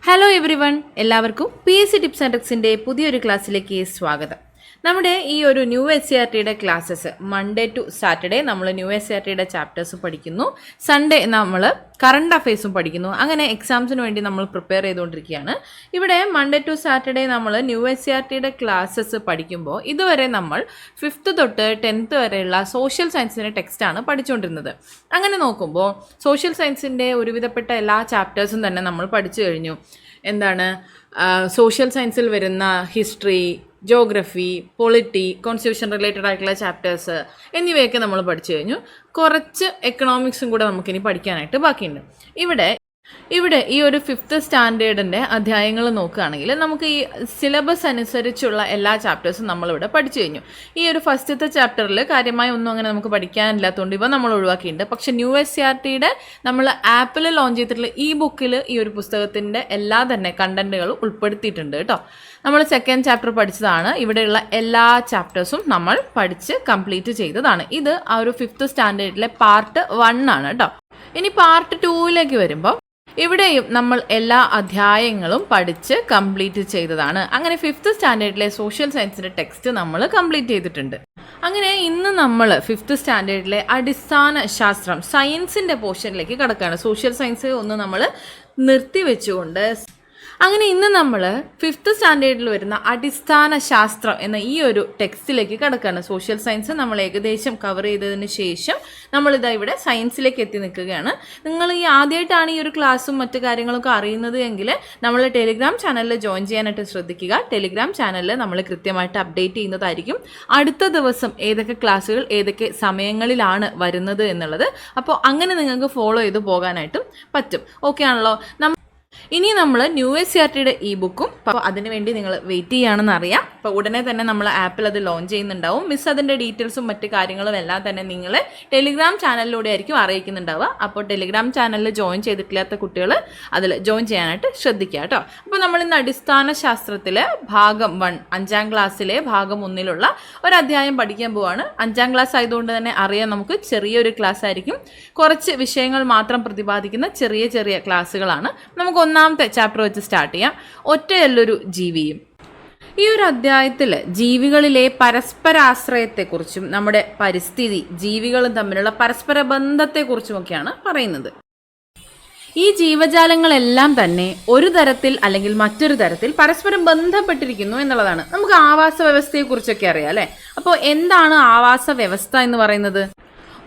Hello everyone, എല്ലാവർക്കും PSC tips and ട്രിക്സിൻ്റെ പുതിയൊരു ക്ലാസ്സിലേക്ക് സ്വാഗതം. നമ്മുടെ ഈ ഒരു ന്യൂ SCERTയുടെ ക്ലാസ്സസ് മൺഡേ ടു സാറ്റർഡേ നമ്മൾ ന്യൂ SCERTയുടെ ചാപ്റ്റേഴ്സ് പഠിക്കുന്നു. സൺഡേ നമ്മൾ കറണ്ട് അഫെയർസും പഠിക്കുന്നു. അങ്ങനെ എക്സാംസിന് വേണ്ടി നമ്മൾ പ്രിപ്പയർ ചെയ്തുകൊണ്ടിരിക്കുകയാണ്. ഇവിടെ മൺഡേ ടു സാറ്റർഡേ നമ്മൾ ന്യൂ SCERTയുടെ ക്ലാസ്സസ് പഠിക്കുമ്പോൾ ഇതുവരെ നമ്മൾ 5th തൊട്ട് 10th വരെയുള്ള സോഷ്യൽ സയൻസിൻ്റെ ടെക്സ്റ്റാണ് പഠിച്ചുകൊണ്ടിരുന്നത്. അങ്ങനെ നോക്കുമ്പോൾ സോഷ്യൽ സയൻസിൻ്റെ ഒരുവിധപ്പെട്ട എല്ലാ ചാപ്റ്റേഴ്സും തന്നെ നമ്മൾ പഠിച്ചു കഴിഞ്ഞു. എന്താണ് സോഷ്യൽ സയൻസിൽ വരുന്ന history, geography, polity, constitution related ആയിട്ടുള്ള ചാപ്റ്റേഴ്സ് എന്നിവയൊക്കെ നമ്മൾ പഠിച്ചു കഴിഞ്ഞു. കുറച്ച് എക്കണോമിക്സും കൂടെ നമുക്കിനി പഠിക്കാനായിട്ട് ബാക്കിയുണ്ട്. ഇവിടെ ഈ ഒരു 5th സ്റ്റാൻഡേർഡിൻ്റെ അധ്യായങ്ങൾ നോക്കുകയാണെങ്കിൽ നമുക്ക് ഈ സിലബസ് അനുസരിച്ചുള്ള എല്ലാ ചാപ്റ്റേഴ്സും നമ്മളിവിടെ പഠിച്ചു കഴിഞ്ഞു. ഈ ഒരു ഫസ്റ്റത്തെ ചാപ്റ്ററിൽ കാര്യമായി ഒന്നും അങ്ങനെ നമുക്ക് പഠിക്കാനില്ലാത്തതുകൊണ്ട് ഇവ നമ്മൾ ഒഴിവാക്കിയിട്ടുണ്ട്. പക്ഷേ ന്യൂ SCERTയുടെ നമ്മൾ ആപ്പിൽ ലോഞ്ച് ചെയ്തിട്ടുള്ള ഈ ബുക്കിൽ ഈ ഒരു പുസ്തകത്തിൻ്റെ എല്ലാ തന്നെ കണ്ടൻറ്റുകളും ഉൾപ്പെടുത്തിയിട്ടുണ്ട് കേട്ടോ. നമ്മൾ 2nd ചാപ്റ്റർ പഠിച്ചതാണ്. ഇവിടെയുള്ള എല്ലാ ചാപ്റ്റേഴ്സും നമ്മൾ പഠിച്ച് കംപ്ലീറ്റ് ചെയ്തതാണ്. ഇത് ആ ഒരു 5th സ്റ്റാൻഡേർഡിലെ പാർട്ട് 1 ആണ് കേട്ടോ. ഇനി പാർട്ട് 2ലേക്ക് വരുമ്പോൾ ഇവിടെയും നമ്മൾ എല്ലാ അധ്യായങ്ങളും പഠിച്ച് കംപ്ലീറ്റ് ചെയ്തതാണ്. അങ്ങനെ 5th സ്റ്റാൻഡേർഡിലെ സോഷ്യൽ സയൻസിൻ്റെ ടെക്സ്റ്റ് നമ്മൾ കംപ്ലീറ്റ് ചെയ്തിട്ടുണ്ട്. അങ്ങനെ ഇന്ന് നമ്മൾ 5th സ്റ്റാൻഡേർഡിലെ അടിസ്ഥാന ശാസ്ത്രം സയൻസിൻ്റെ പോർഷനിലേക്ക് കടക്കുകയാണ്. സോഷ്യൽ സയൻസ് ഒന്ന് നമ്മൾ നിർത്തിവെച്ചുകൊണ്ട് അങ്ങനെ ഇന്ന് നമ്മൾ 5th സ്റ്റാൻഡേർഡിൽ വരുന്ന അടിസ്ഥാന ശാസ്ത്രം എന്ന ഈ ഒരു ടെക്സ്റ്റിലേക്ക് കടക്കുകയാണ്. സോഷ്യൽ സയൻസ് നമ്മൾ ഏകദേശം കവർ ചെയ്തതിന് ശേഷം നമ്മളിതാ ഇവിടെ സയൻസിലേക്ക് എത്തി നിൽക്കുകയാണ്. നിങ്ങൾ ഈ ആദ്യമായിട്ടാണ് ഈ ഒരു ക്ലാസ്സും മറ്റു കാര്യങ്ങളൊക്കെ അറിയുന്നത് എങ്കിൽ നമ്മൾ ടെലിഗ്രാം ചാനലിൽ ജോയിൻ ചെയ്യാനായിട്ട് ശ്രദ്ധിക്കുക. ടെലിഗ്രാം ചാനലിൽ നമ്മൾ കൃത്യമായിട്ട് അപ്ഡേറ്റ് ചെയ്യുന്നതായിരിക്കും. അടുത്ത ദിവസം ഏതൊക്കെ ക്ലാസ്സുകൾ ഏതൊക്കെ സമയങ്ങളിലാണ് വരുന്നത് എന്നുള്ളത്. അപ്പോൾ അങ്ങനെ നിങ്ങൾക്ക് ഫോളോ ചെയ്ത് പോകാനായിട്ടും പറ്റും. ഓക്കെ ആണല്ലോ. ഇനി നമ്മൾ ന്യൂ SCERTയുടെ ഈ ബുക്കും അപ്പോൾ അതിനുവേണ്ടി നിങ്ങൾ വെയിറ്റ് ചെയ്യുകയാണെന്ന് അറിയാം. അപ്പോൾ ഉടനെ തന്നെ നമ്മൾ ആപ്പിൽ അത് ലോഞ്ച് ചെയ്യുന്നുണ്ടാവും. മിസ് അതിൻ്റെ ഡീറ്റെയിൽസും മറ്റു കാര്യങ്ങളും എല്ലാം തന്നെ നിങ്ങൾ ടെലിഗ്രാം ചാനലിലൂടെ ആയിരിക്കും അറിയിക്കുന്നുണ്ടാവുക. അപ്പോൾ ടെലിഗ്രാം ചാനലിൽ ജോയിൻ ചെയ്തിട്ടില്ലാത്ത കുട്ടികൾ അതിൽ ജോയിൻ ചെയ്യാനായിട്ട് ശ്രദ്ധിക്കുക കേട്ടോ. അപ്പോൾ നമ്മൾ ഇന്ന് അടിസ്ഥാന ശാസ്ത്രത്തിൽ ഭാഗം 1 5ാം ക്ലാസ്സിലെ ഭാഗം 1ലുള്ള ഒരു അധ്യായം പഠിക്കാൻ പോവാണ്. 5ാം ക്ലാസ് ആയതുകൊണ്ട് തന്നെ അറിയാം, നമുക്ക് ചെറിയൊരു ക്ലാസ് ആയിരിക്കും. കുറച്ച് വിഷയങ്ങൾ മാത്രം പ്രതിപാദിക്കുന്ന ചെറിയ ചെറിയ ക്ലാസ്സുകളാണ്. നമുക്ക് 1ാമത്തെ ചാപ്റ്റർ വെച്ച് സ്റ്റാർട്ട് ചെയ്യാം. ഒറ്റയല്ലൊരു ജീവിയും. ഈ ഒരു അധ്യായത്തിൽ ജീവികളിലെ പരസ്പരാശ്രയത്തെക്കുറിച്ചും നമ്മുടെ പരിസ്ഥിതി ജീവികളും തമ്മിലുള്ള പരസ്പര ബന്ധത്തെക്കുറിച്ചുമൊക്കെയാണ് പറയുന്നത്. ഈ ജീവജാലങ്ങളെല്ലാം തന്നെ ഒരു തരത്തിൽ അല്ലെങ്കിൽ മറ്റൊരു തരത്തിൽ പരസ്പരം ബന്ധപ്പെട്ടിരിക്കുന്നു എന്നുള്ളതാണ്. നമുക്ക് ആവാസ വ്യവസ്ഥയെക്കുറിച്ചൊക്കെ അറിയാം അല്ലേ. അപ്പോൾ എന്താണ് ആവാസ വ്യവസ്ഥ എന്ന് പറയുന്നത്?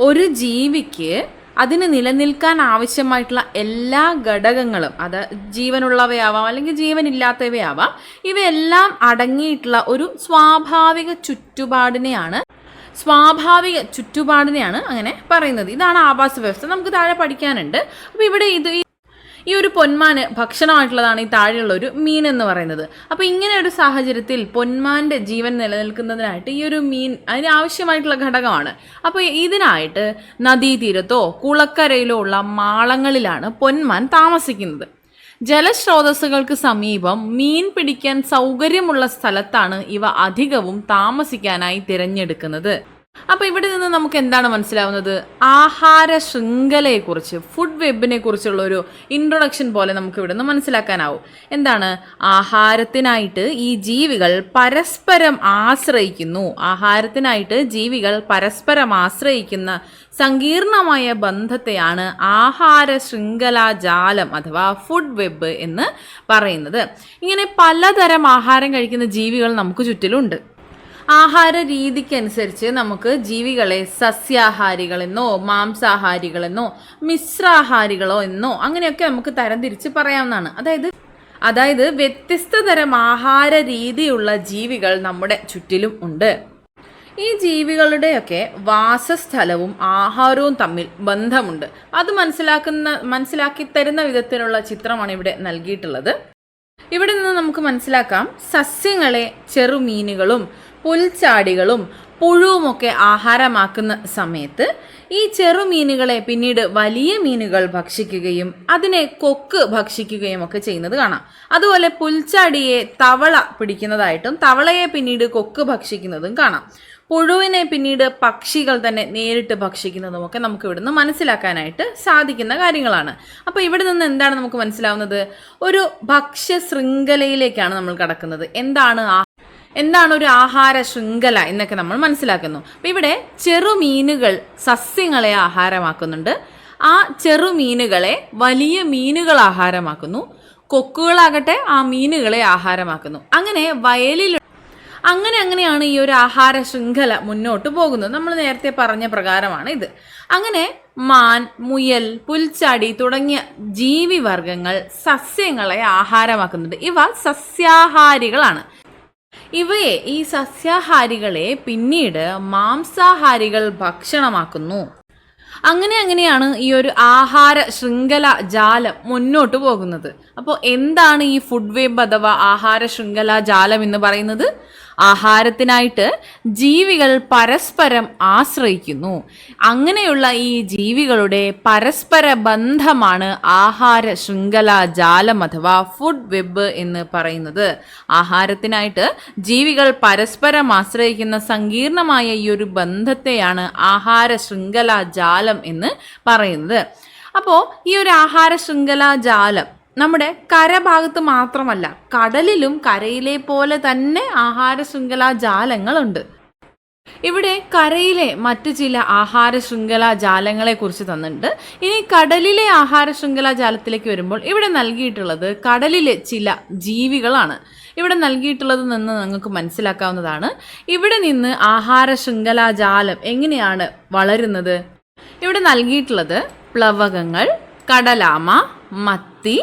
ഒരു ജീവിക്ക് അതിന് നിലനിൽക്കാൻ ആവശ്യമായിട്ടുള്ള എല്ലാ ഘടകങ്ങളും, അത് ജീവനുള്ളവയാവാം അല്ലെങ്കിൽ ജീവനില്ലാത്തവയാവാം, ഇവയെല്ലാം അടങ്ങിയിട്ടുള്ള ഒരു സ്വാഭാവിക ചുറ്റുപാടിനെയാണ് അങ്ങനെ പറയുന്നത്. ഇതാണ് ആവാസ വ്യവസ്ഥ. നമുക്ക് താഴെ പഠിക്കാനുണ്ട്. അപ്പോൾ ഇവിടെ ഈ ഒരു പൊന്മാന് ഭക്ഷണമായിട്ടുള്ളതാണ് ഈ താഴെയുള്ള ഒരു മീൻ എന്ന് പറയുന്നത്. അപ്പോൾ ഇങ്ങനെ ഒരു സാഹചര്യത്തിൽ പൊന്മാൻ്റെ ജീവൻ നിലനിൽക്കുന്നതിനായിട്ട് ഈ ഒരു മീൻ അതിന് ആവശ്യമായിട്ടുള്ള ഘടകമാണ്. അപ്പോൾ ഇതിനായിട്ട് നദീതീരത്തോ കുളക്കരയിലോ ഉള്ള മാളങ്ങളിലാണ് പൊന്മാൻ താമസിക്കുന്നത്. ജലസ്രോതസ്സുകൾക്ക് സമീപം മീൻ പിടിക്കാൻ സൗകര്യമുള്ള സ്ഥലത്താണ് ഇവ അധികവും താമസിക്കാനായി തിരഞ്ഞെടുക്കുന്നത്. അപ്പോൾ ഇവിടെ നിന്ന് നമുക്ക് എന്താണ് മനസ്സിലാവുന്നത്? ആഹാര ശൃംഖലയെക്കുറിച്ച്, ഫുഡ് വെബിനെ കുറിച്ചുള്ള ഒരു ഇൻട്രൊഡക്ഷൻ പോലെ നമുക്ക് ഇവിടെ നിന്ന് മനസ്സിലാക്കാനാവും. എന്താണ്? ആഹാരത്തിനായിട്ട് ഈ ജീവികൾ പരസ്പരം ആശ്രയിക്കുന്ന സങ്കീർണമായ ബന്ധത്തെയാണ് ആഹാര ശൃംഖലാജാലം അഥവാ ഫുഡ് വെബ് എന്ന് പറയുന്നത്. ഇങ്ങനെ പലതരം ആഹാരം കഴിക്കുന്ന ജീവികൾ നമുക്ക് ചുറ്റിലുണ്ട്. ആഹാര രീതിക്കനുസരിച്ച് നമുക്ക് ജീവികളെ സസ്യാഹാരികളെന്നോ മാംസാഹാരികളെന്നോ മിശ്രാഹാരികളോ എന്നോ അങ്ങനെയൊക്കെ നമുക്ക് തരംതിരിച്ച് പറയാവുന്നതാണ്. അതായത് വ്യത്യസ്ത തരം ആഹാര രീതിയുള്ള ജീവികൾ നമ്മുടെ ചുറ്റിലും ഉണ്ട്. ഈ ജീവികളുടെയൊക്കെ വാസസ്ഥലവും ആഹാരവും തമ്മിൽ ബന്ധമുണ്ട്. അത് മനസ്സിലാക്കി തരുന്ന വിധത്തിലുള്ള ചിത്രമാണ് ഇവിടെ നൽകിയിട്ടുള്ളത്. ഇവിടെ നിന്ന് നമുക്ക് മനസ്സിലാക്കാം, സസ്യങ്ങളെ ചെറുമീനുകളും പുൽച്ചാടികളും പുഴുവുമൊക്കെ ആഹാരമാക്കുന്ന സമയത്ത് ഈ ചെറുമീനുകളെ പിന്നീട് വലിയ മീനുകൾ ഭക്ഷിക്കുകയും അതിനെ കൊക്ക് ഭക്ഷിക്കുകയും ഒക്കെ ചെയ്യുന്നത് കാണാം. അതുപോലെ പുൽച്ചാടിയെ തവള പിടിക്കുന്നതായിട്ടും തവളയെ പിന്നീട് കൊക്ക് ഭക്ഷിക്കുന്നതും കാണാം. പുഴുവിനെ പിന്നീട് പക്ഷികൾ തന്നെ നേരിട്ട് ഭക്ഷിക്കുന്നതുമൊക്കെ നമുക്ക് ഇവിടുന്ന് മനസ്സിലാക്കാനായിട്ട് സാധിക്കുന്ന കാര്യങ്ങളാണ്. അപ്പോൾ ഇവിടെ നിന്ന് എന്താണ് നമുക്ക് മനസ്സിലാവുന്നത്? ഒരു ഭക്ഷ്യ ശൃംഖലയിലേക്കാണ് നമ്മൾ കടക്കുന്നത്. എന്താണ് ഒരു ആഹാര ശൃംഖല എന്നൊക്കെ നമ്മൾ മനസ്സിലാക്കുന്നു. അപ്പം ഇവിടെ ചെറുമീനുകൾ സസ്യങ്ങളെ ആഹാരമാക്കുന്നുണ്ട്. ആ ചെറുമീനുകളെ വലിയ മീനുകൾ ആഹാരമാക്കുന്നു. കൊക്കുകളാകട്ടെ ആ മീനുകളെ ആഹാരമാക്കുന്നു. അങ്ങനെയാണ് ഈ ഒരു ആഹാര ശൃംഖല മുന്നോട്ട് പോകുന്നത്. നമ്മൾ നേരത്തെ പറഞ്ഞ പ്രകാരമാണ് ഇത്. അങ്ങനെ മാൻ, മുയൽ, പുൽച്ചാടി തുടങ്ങിയ ജീവിവർഗങ്ങൾ സസ്യങ്ങളെ ആഹാരമാക്കുന്നുണ്ട്. ഇവ സസ്യാഹാരികളാണ്. ഈ സസ്യാഹാരികളെ പിന്നീട് മാംസാഹാരികൾ ഭക്ഷണമാക്കുന്നു. അങ്ങനെയാണ് ഈ ഒരു ആഹാര ശൃംഖല ജാലം മുന്നോട്ട് പോകുന്നത്. അപ്പോൾ എന്താണ് ഈ ഫുഡ് വെബ് അഥവാ ആഹാര ശൃംഖല ജാലം എന്ന് പറയുന്നത്? ആഹാരത്തിനായിട്ട് ജീവികൾ പരസ്പരം ആശ്രയിക്കുന്നു. അങ്ങനെയുള്ള ഈ ജീവികളുടെ പരസ്പര ബന്ധമാണ് ആഹാര ശൃംഖല ജാലം അഥവാ ഫുഡ് വെബ് എന്ന് പറയുന്നത്. ആഹാരത്തിനായിട്ട് ജീവികൾ പരസ്പരം ആശ്രയിക്കുന്ന സങ്കീർണമായ ഈ ഒരു ബന്ധത്തെയാണ് ആഹാര ശൃംഖല ജാലം എന്ന് പറയുന്നത്. അപ്പോൾ ഈ ഒരു ആഹാര ശൃംഖല ജാലം നമ്മുടെ കരഭാഗത്ത് മാത്രമല്ല, കടലിലും കരയിലെ പോലെ തന്നെ ആഹാര ശൃംഖല ജാലങ്ങളുണ്ട്. ഇവിടെ കരയിലെ മറ്റു ചില ആഹാര ശൃംഖല ജാലങ്ങളെ കുറിച്ച് തന്നിട്ടുണ്ട്. ഇനി കടലിലെ ആഹാര ശൃംഖല ജാലത്തിലേക്ക് വരുമ്പോൾ ഇവിടെ നൽകിയിട്ടുള്ളത് കടലിലെ ചില ജീവികളാണ്. ഇവിടെ നൽകിയിട്ടുള്ളത് നിന്ന് നിങ്ങൾക്ക് മനസ്സിലാക്കാവുന്നതാണ്. ഇവിടെ നിന്ന് ആഹാര ശൃംഖല ജാലം എങ്ങനെയാണ് വളരുന്നത്? ഇവിടെ നൽകിയിട്ടുള്ളത് പ്ലവകങ്ങൾ, കടലാമ, മത്തി,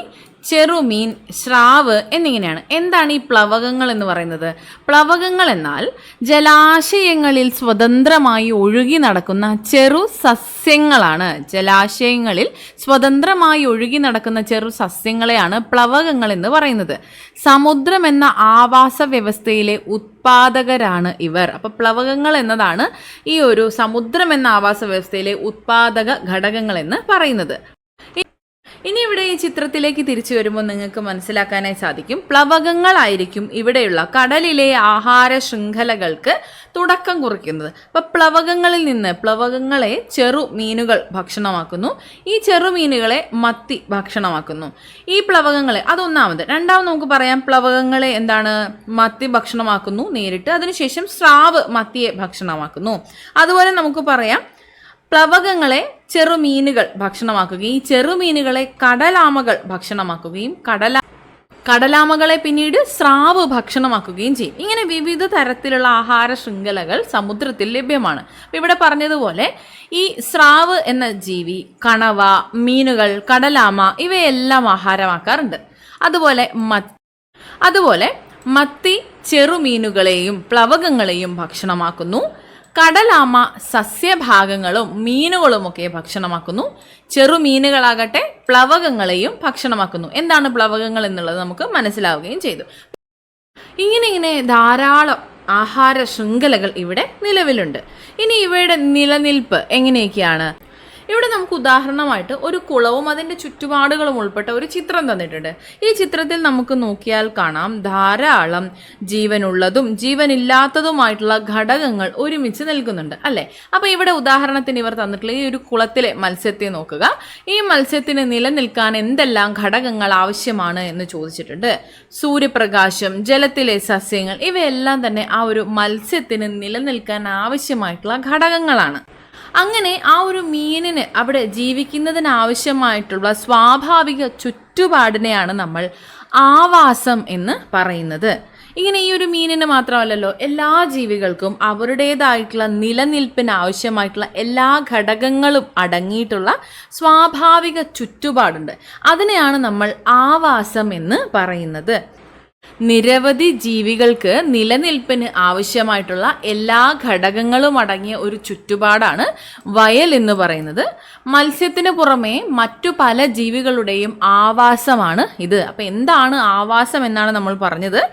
ചെറുമീൻ, സ്രാവ് എന്നിങ്ങനെയാണ്. എന്താണ് ഈ പ്ലവകങ്ങൾ എന്ന് പറയുന്നത്? പ്ലവകങ്ങൾ എന്നാൽ ജലാശയങ്ങളിൽ സ്വതന്ത്രമായി ഒഴുകി നടക്കുന്ന ചെറു സസ്യങ്ങളാണ്. ജലാശയങ്ങളിൽ സ്വതന്ത്രമായി ഒഴുകി നടക്കുന്ന ചെറു സസ്യങ്ങളെയാണ് പ്ലവകങ്ങൾ എന്ന് പറയുന്നത്. സമുദ്രം എന്ന ആവാസ വ്യവസ്ഥയിലെ ഉത്പാദകരാണ് ഇവർ. അപ്പോൾ പ്ലവകങ്ങൾ എന്നതാണ് ഈ ഒരു സമുദ്രം എന്ന ആവാസ വ്യവസ്ഥയിലെ ഉത്പാദക ഘടകങ്ങൾ എന്ന് പറയുന്നത്. ഇനി ഇവിടെ ഈ ചിത്രത്തിലേക്ക് തിരിച്ചു വരുമ്പോൾ നിങ്ങൾക്ക് മനസ്സിലാക്കാനായി സാധിക്കും, പ്ലവകങ്ങളായിരിക്കും ഇവിടെയുള്ള കടലിലെ ആഹാര ശൃംഖലകൾക്ക് തുടക്കം കുറിക്കുന്നത്. അപ്പം പ്ലവകങ്ങളിൽ നിന്ന് പ്ലവകങ്ങളെ ചെറുമീനുകൾ ഭക്ഷണമാക്കുന്നു. ഈ ചെറുമീനുകളെ മത്തി ഭക്ഷണമാക്കുന്നു. ഈ പ്ലവകങ്ങളെ അതൊന്നാമത്. രണ്ടാമത് നമുക്ക് പറയാം, പ്ലവകങ്ങളെ എന്താണ് മത്തി ഭക്ഷണമാക്കുന്നു നേരിട്ട്. അതിനുശേഷം സ്രാവ് മത്തിയെ ഭക്ഷണമാക്കുന്നു. അതുപോലെ നമുക്ക് പറയാം പ്ലവകങ്ങളെ ചെറുമീനുകൾ ഭക്ഷണമാക്കുകയും ഈ ചെറുമീനുകളെ കടലാമകൾ ഭക്ഷണമാക്കുകയും കടലാമകളെ പിന്നീട് സ്രാവ് ഭക്ഷണമാക്കുകയും ചെയ്യും. ഇങ്ങനെ വിവിധ തരത്തിലുള്ള ആഹാര ശൃംഖലകൾ സമുദ്രത്തിൽ ലഭ്യമാണ്. ഇവിടെ പറഞ്ഞതുപോലെ ഈ സ്രാവ് എന്ന ജീവി കണവ, മീനുകൾ, കടലാമ ഇവയെല്ലാം ആഹാരമാക്കാറുണ്ട്. അതുപോലെ മത്തി ചെറുമീനുകളെയും പ്ലവകങ്ങളെയും ഭക്ഷണമാക്കുന്നു. കടലാമ സസ്യഭാഗങ്ങളും മീനുകളുമൊക്കെ ഭക്ഷണമാക്കുന്നു. ചെറുമീനുകളാകട്ടെ പ്ലവകങ്ങളെയും ഭക്ഷണമാക്കുന്നു. എന്താണ് പ്ലവകങ്ങൾ എന്നുള്ളത് നമുക്ക് മനസ്സിലാവുകയും ചെയ്തു. ഇങ്ങനെ ധാരാളം ആഹാര ശൃംഖലകൾ ഇവിടെ നിലവിലുണ്ട്. ഇനി ഇവയുടെ നിലനിൽപ്പ് എങ്ങനെയൊക്കെയാണ്? ഇവിടെ നമുക്ക് ഉദാഹരണമായിട്ട് ഒരു കുളവും അതിൻ്റെ ചുറ്റുപാടുകളും ഉൾപ്പെട്ട ഒരു ചിത്രം തന്നിട്ടുണ്ട്. ഈ ചിത്രത്തിൽ നമുക്ക് നോക്കിയാൽ കാണാം ധാരാളം ജീവനുള്ളതും ജീവനില്ലാത്തതുമായിട്ടുള്ള ഘടകങ്ങൾ ഒരുമിച്ച് നിൽക്കുന്നുണ്ട് അല്ലേ? അപ്പോൾ ഇവിടെ ഉദാഹരണത്തിന് ഇവർ തന്നിട്ടുള്ള ഈ ഒരു കുളത്തിലെ മത്സ്യത്തെ നോക്കുക. ഈ മത്സ്യത്തിന് നിലനിൽക്കാൻ എന്തെല്ലാം ഘടകങ്ങൾ ആവശ്യമാണ് എന്ന് ചോദിച്ചിട്ടുണ്ട്. സൂര്യപ്രകാശം, ജലത്തിലെ സസ്യങ്ങൾ ഇവയെല്ലാം തന്നെ ആ ഒരു മത്സ്യത്തിന് നിലനിൽക്കാൻ ആവശ്യമായിട്ടുള്ള ഘടകങ്ങളാണ്. അങ്ങനെ ആ ഒരു മീനിന് അവിടെ ജീവിക്കുന്നതിനാവശ്യമായിട്ടുള്ള സ്വാഭാവിക ചുറ്റുപാടിനെയാണ് നമ്മൾ ആവാസം എന്ന് പറയുന്നത്. ഇങ്ങനെ ഈ ഒരു മീനിന് മാത്രമല്ലല്ലോ, എല്ലാ ജീവികൾക്കും അവരുടേതായിട്ടുള്ള നിലനിൽപ്പിന് ആവശ്യമായിട്ടുള്ള എല്ലാ ഘടകങ്ങളും അടങ്ങിയിട്ടുള്ള സ്വാഭാവിക ചുറ്റുപാടുണ്ട്. അതിനെയാണ് നമ്മൾ ആവാസം എന്ന് പറയുന്നത്. നിരവധി ജീവികൾക്ക് നിലനിൽപ്പിന് ആവശ്യമായിട്ടുള്ള എല്ലാ ഘടകങ്ങളും അടങ്ങിയ ഒരു ചുറ്റുപാടാണ് വയൽ എന്ന് പറയുന്നത്. മത്സ്യത്തിന് പുറമെ മറ്റു പല ജീവികളുടെയും ആവാസമാണ് ഇത്. അപ്പം എന്താണ് ആവാസം എന്നാണ് നമ്മൾ പറഞ്ഞത്?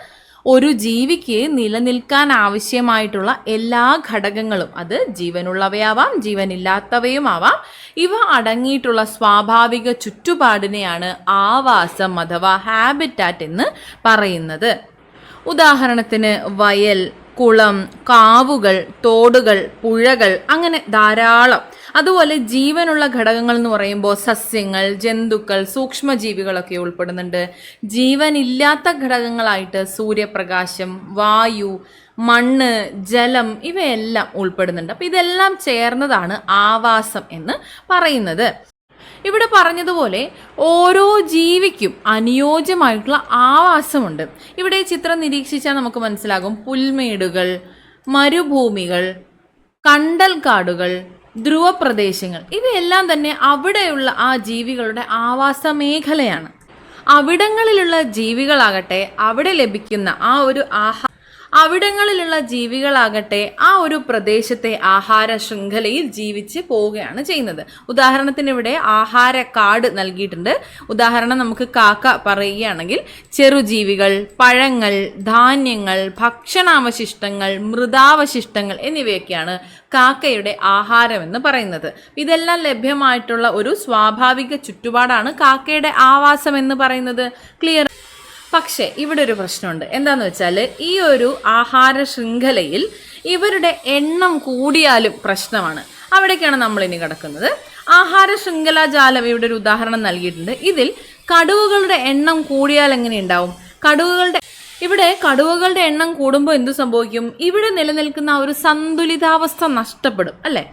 ഒരു ജീവിക്ക് നിലനിൽക്കാൻ ആവശ്യമായിട്ടുള്ള എല്ലാ ഘടകങ്ങളും, അത് ജീവനുള്ളവയാവാം ജീവനില്ലാത്തവയുമാവാം, ഇവ അടങ്ങിയിട്ടുള്ള സ്വാഭാവിക ചുറ്റുപാടിനെയാണ് ആവാസം അഥവാ ഹാബിറ്റാറ്റ് എന്ന് പറയുന്നത്. ഉദാഹരണത്തിന് വയൽ, കുളം, കാവുകൾ, തോടുകൾ, പുഴകൾ, അങ്ങനെ ധാരാളം. അതുപോലെ ജീവനുള്ള ഘടകങ്ങൾ എന്ന് പറയുമ്പോൾ സസ്യങ്ങൾ, ജന്തുക്കൾ, സൂക്ഷ്മജീവികളൊക്കെ ഉൾപ്പെടുന്നുണ്ട്. ജീവനില്ലാത്ത ഘടകങ്ങളായിട്ട് സൂര്യപ്രകാശം, വായു, മണ്ണ്, ജലം ഇവയെല്ലാം ഉൾപ്പെടുന്നുണ്ട്. അപ്പം ഇതെല്ലാം ചേർന്നതാണ് ആവാസം എന്ന് പറയുന്നത്. ഇവിടെ പറഞ്ഞതുപോലെ ഓരോ ജീവിക്കും അനുയോജ്യമായിട്ടുള്ള ആവാസമുണ്ട്. ഇവിടെ ചിത്രം നിരീക്ഷിച്ചാൽ നമുക്ക് മനസ്സിലാകും. പുൽമേടുകൾ, മരുഭൂമികൾ, കണ്ടൽ കാടുകൾ, ധ്രുവപ്രദേശങ്ങൾ ഇവയെല്ലാം തന്നെ അവിടെയുള്ള ആ ജീവികളുടെ ആവാസ മേഖലയാണ്. അവിടങ്ങളിലുള്ള ജീവികളാകട്ടെ അവിടെ ലഭിക്കുന്ന അവിടങ്ങളിലുള്ള ജീവികളാകട്ടെ ആ ഒരു പ്രദേശത്തെ ആഹാര ശൃംഖലയിൽ ജീവിച്ച് പോവുകയാണ് ചെയ്യുന്നത്. ഉദാഹരണത്തിന് ഇവിടെ ആഹാര കാർഡ് നൽകിയിട്ടുണ്ട്. ഉദാഹരണം നമുക്ക് കാക്ക പറയുകയാണെങ്കിൽ ചെറുജീവികൾ, പഴങ്ങൾ, ധാന്യങ്ങൾ, ഭക്ഷണാവശിഷ്ടങ്ങൾ, മൃതാവശിഷ്ടങ്ങൾ എന്നിവയൊക്കെയാണ് കാക്കയുടെ ആഹാരം എന്ന് പറയുന്നത്. ഇതെല്ലാം ലഭ്യമായിട്ടുള്ള ഒരു സ്വാഭാവിക ചുറ്റുപാടാണ് കാക്കയുടെ ആവാസം എന്ന് പറയുന്നത്. ക്ലിയർ? പക്ഷേ ഇവിടെ ഒരു പ്രശ്നമുണ്ട്. എന്താന്ന് വെച്ചാൽ ഈ ഒരു ആഹാര ശൃംഖലയിൽ ഇവരുടെ എണ്ണം കൂടിയാലും പ്രശ്നമാണ്. അവിടേക്കാണ് നമ്മൾ ഇനി കിടക്കുന്നത്. ആഹാര ശൃംഖലാ ജാലം ഇവിടെ ഒരു ഉദാഹരണം നൽകിയിട്ടുണ്ട്. ഇതിൽ കടുവകളുടെ എണ്ണം കൂടിയാൽ എങ്ങനെ ഉണ്ടാവും? കടുവകളുടെ എണ്ണം കൂടുമ്പോൾ എന്തു സംഭവിക്കും? ഇവിടെ നിലനിൽക്കുന്ന ആ ഒരു സന്തുലിതാവസ്ഥ നഷ്ടപ്പെടും, അല്ലേ?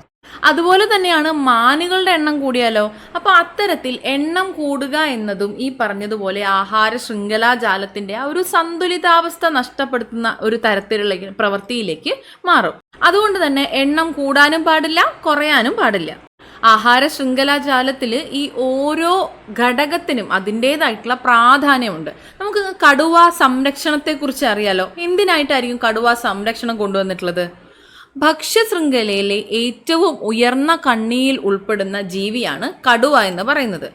അതുപോലെ തന്നെയാണ് മാനുകളുടെ എണ്ണം കൂടിയാലോ? അപ്പോൾ അത്തരത്തിൽ എണ്ണം കൂടുക എന്നതും ഈ പറഞ്ഞതുപോലെ ആഹാര ശൃംഖലാ ജാലത്തിന്റെ ആ ഒരു സന്തുലിതാവസ്ഥ നഷ്ടപ്പെടുത്തുന്ന ഒരു തരത്തിലുള്ള പ്രവൃത്തിയിലേക്ക് മാറും. അതുകൊണ്ട് തന്നെ എണ്ണം കൂടാനും പാടില്ല, കുറയാനും പാടില്ല. ആഹാര ശൃംഖലാ ജാലത്തിൽ ഈ ഓരോ ഘടകത്തിനും അതിൻ്റെതായിട്ടുള്ള പ്രാധാന്യമുണ്ട്. നമുക്ക് കടുവ സംരക്ഷണത്തെക്കുറിച്ച് അറിയാലോ. എന്തിനായിട്ടായിരിക്കും കടുവ സംരക്ഷണം കൊണ്ടുവന്നിട്ടുള്ളത്? ഭക്ഷ്യശൃംഖലയിലെ ഏറ്റവും ഉയർന്ന കണ്ണിയിൽ ഉൾപ്പെടുന്ന ജീവിയാണ് കടുവ എന്ന് പറയുന്നത്.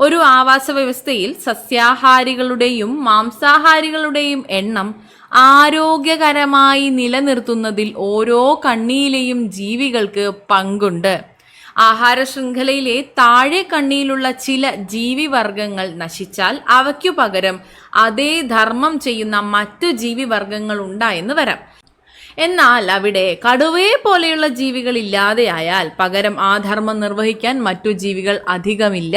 ഒരു ആവാസ വ്യവസ്ഥയിൽ സസ്യാഹാരികളുടെയും മാംസാഹാരികളുടെയും എണ്ണം ആരോഗ്യകരമായി നിലനിർത്തുന്നതിൽ ഓരോ കണ്ണിയിലെയും ജീവികൾക്ക് പങ്കുണ്ട്. ആഹാര ശൃംഖലയിലെ താഴെ കണ്ണിയിലുള്ള ചില ജീവിവർഗങ്ങൾ നശിച്ചാൽ അവയ്ക്കു പകരം അതേ ധർമ്മം ചെയ്യുന്ന മറ്റു ജീവിവർഗങ്ങൾ ഉണ്ടായെന്ന് വരാം. എന്നാൽ അവിടെ കടുവയെ പോലെയുള്ള ജീവികൾ ഇല്ലാതെയായാൽ പകരം ആ ധർമ്മം നിർവഹിക്കാൻ മറ്റു ജീവികൾ അധികമില്ല.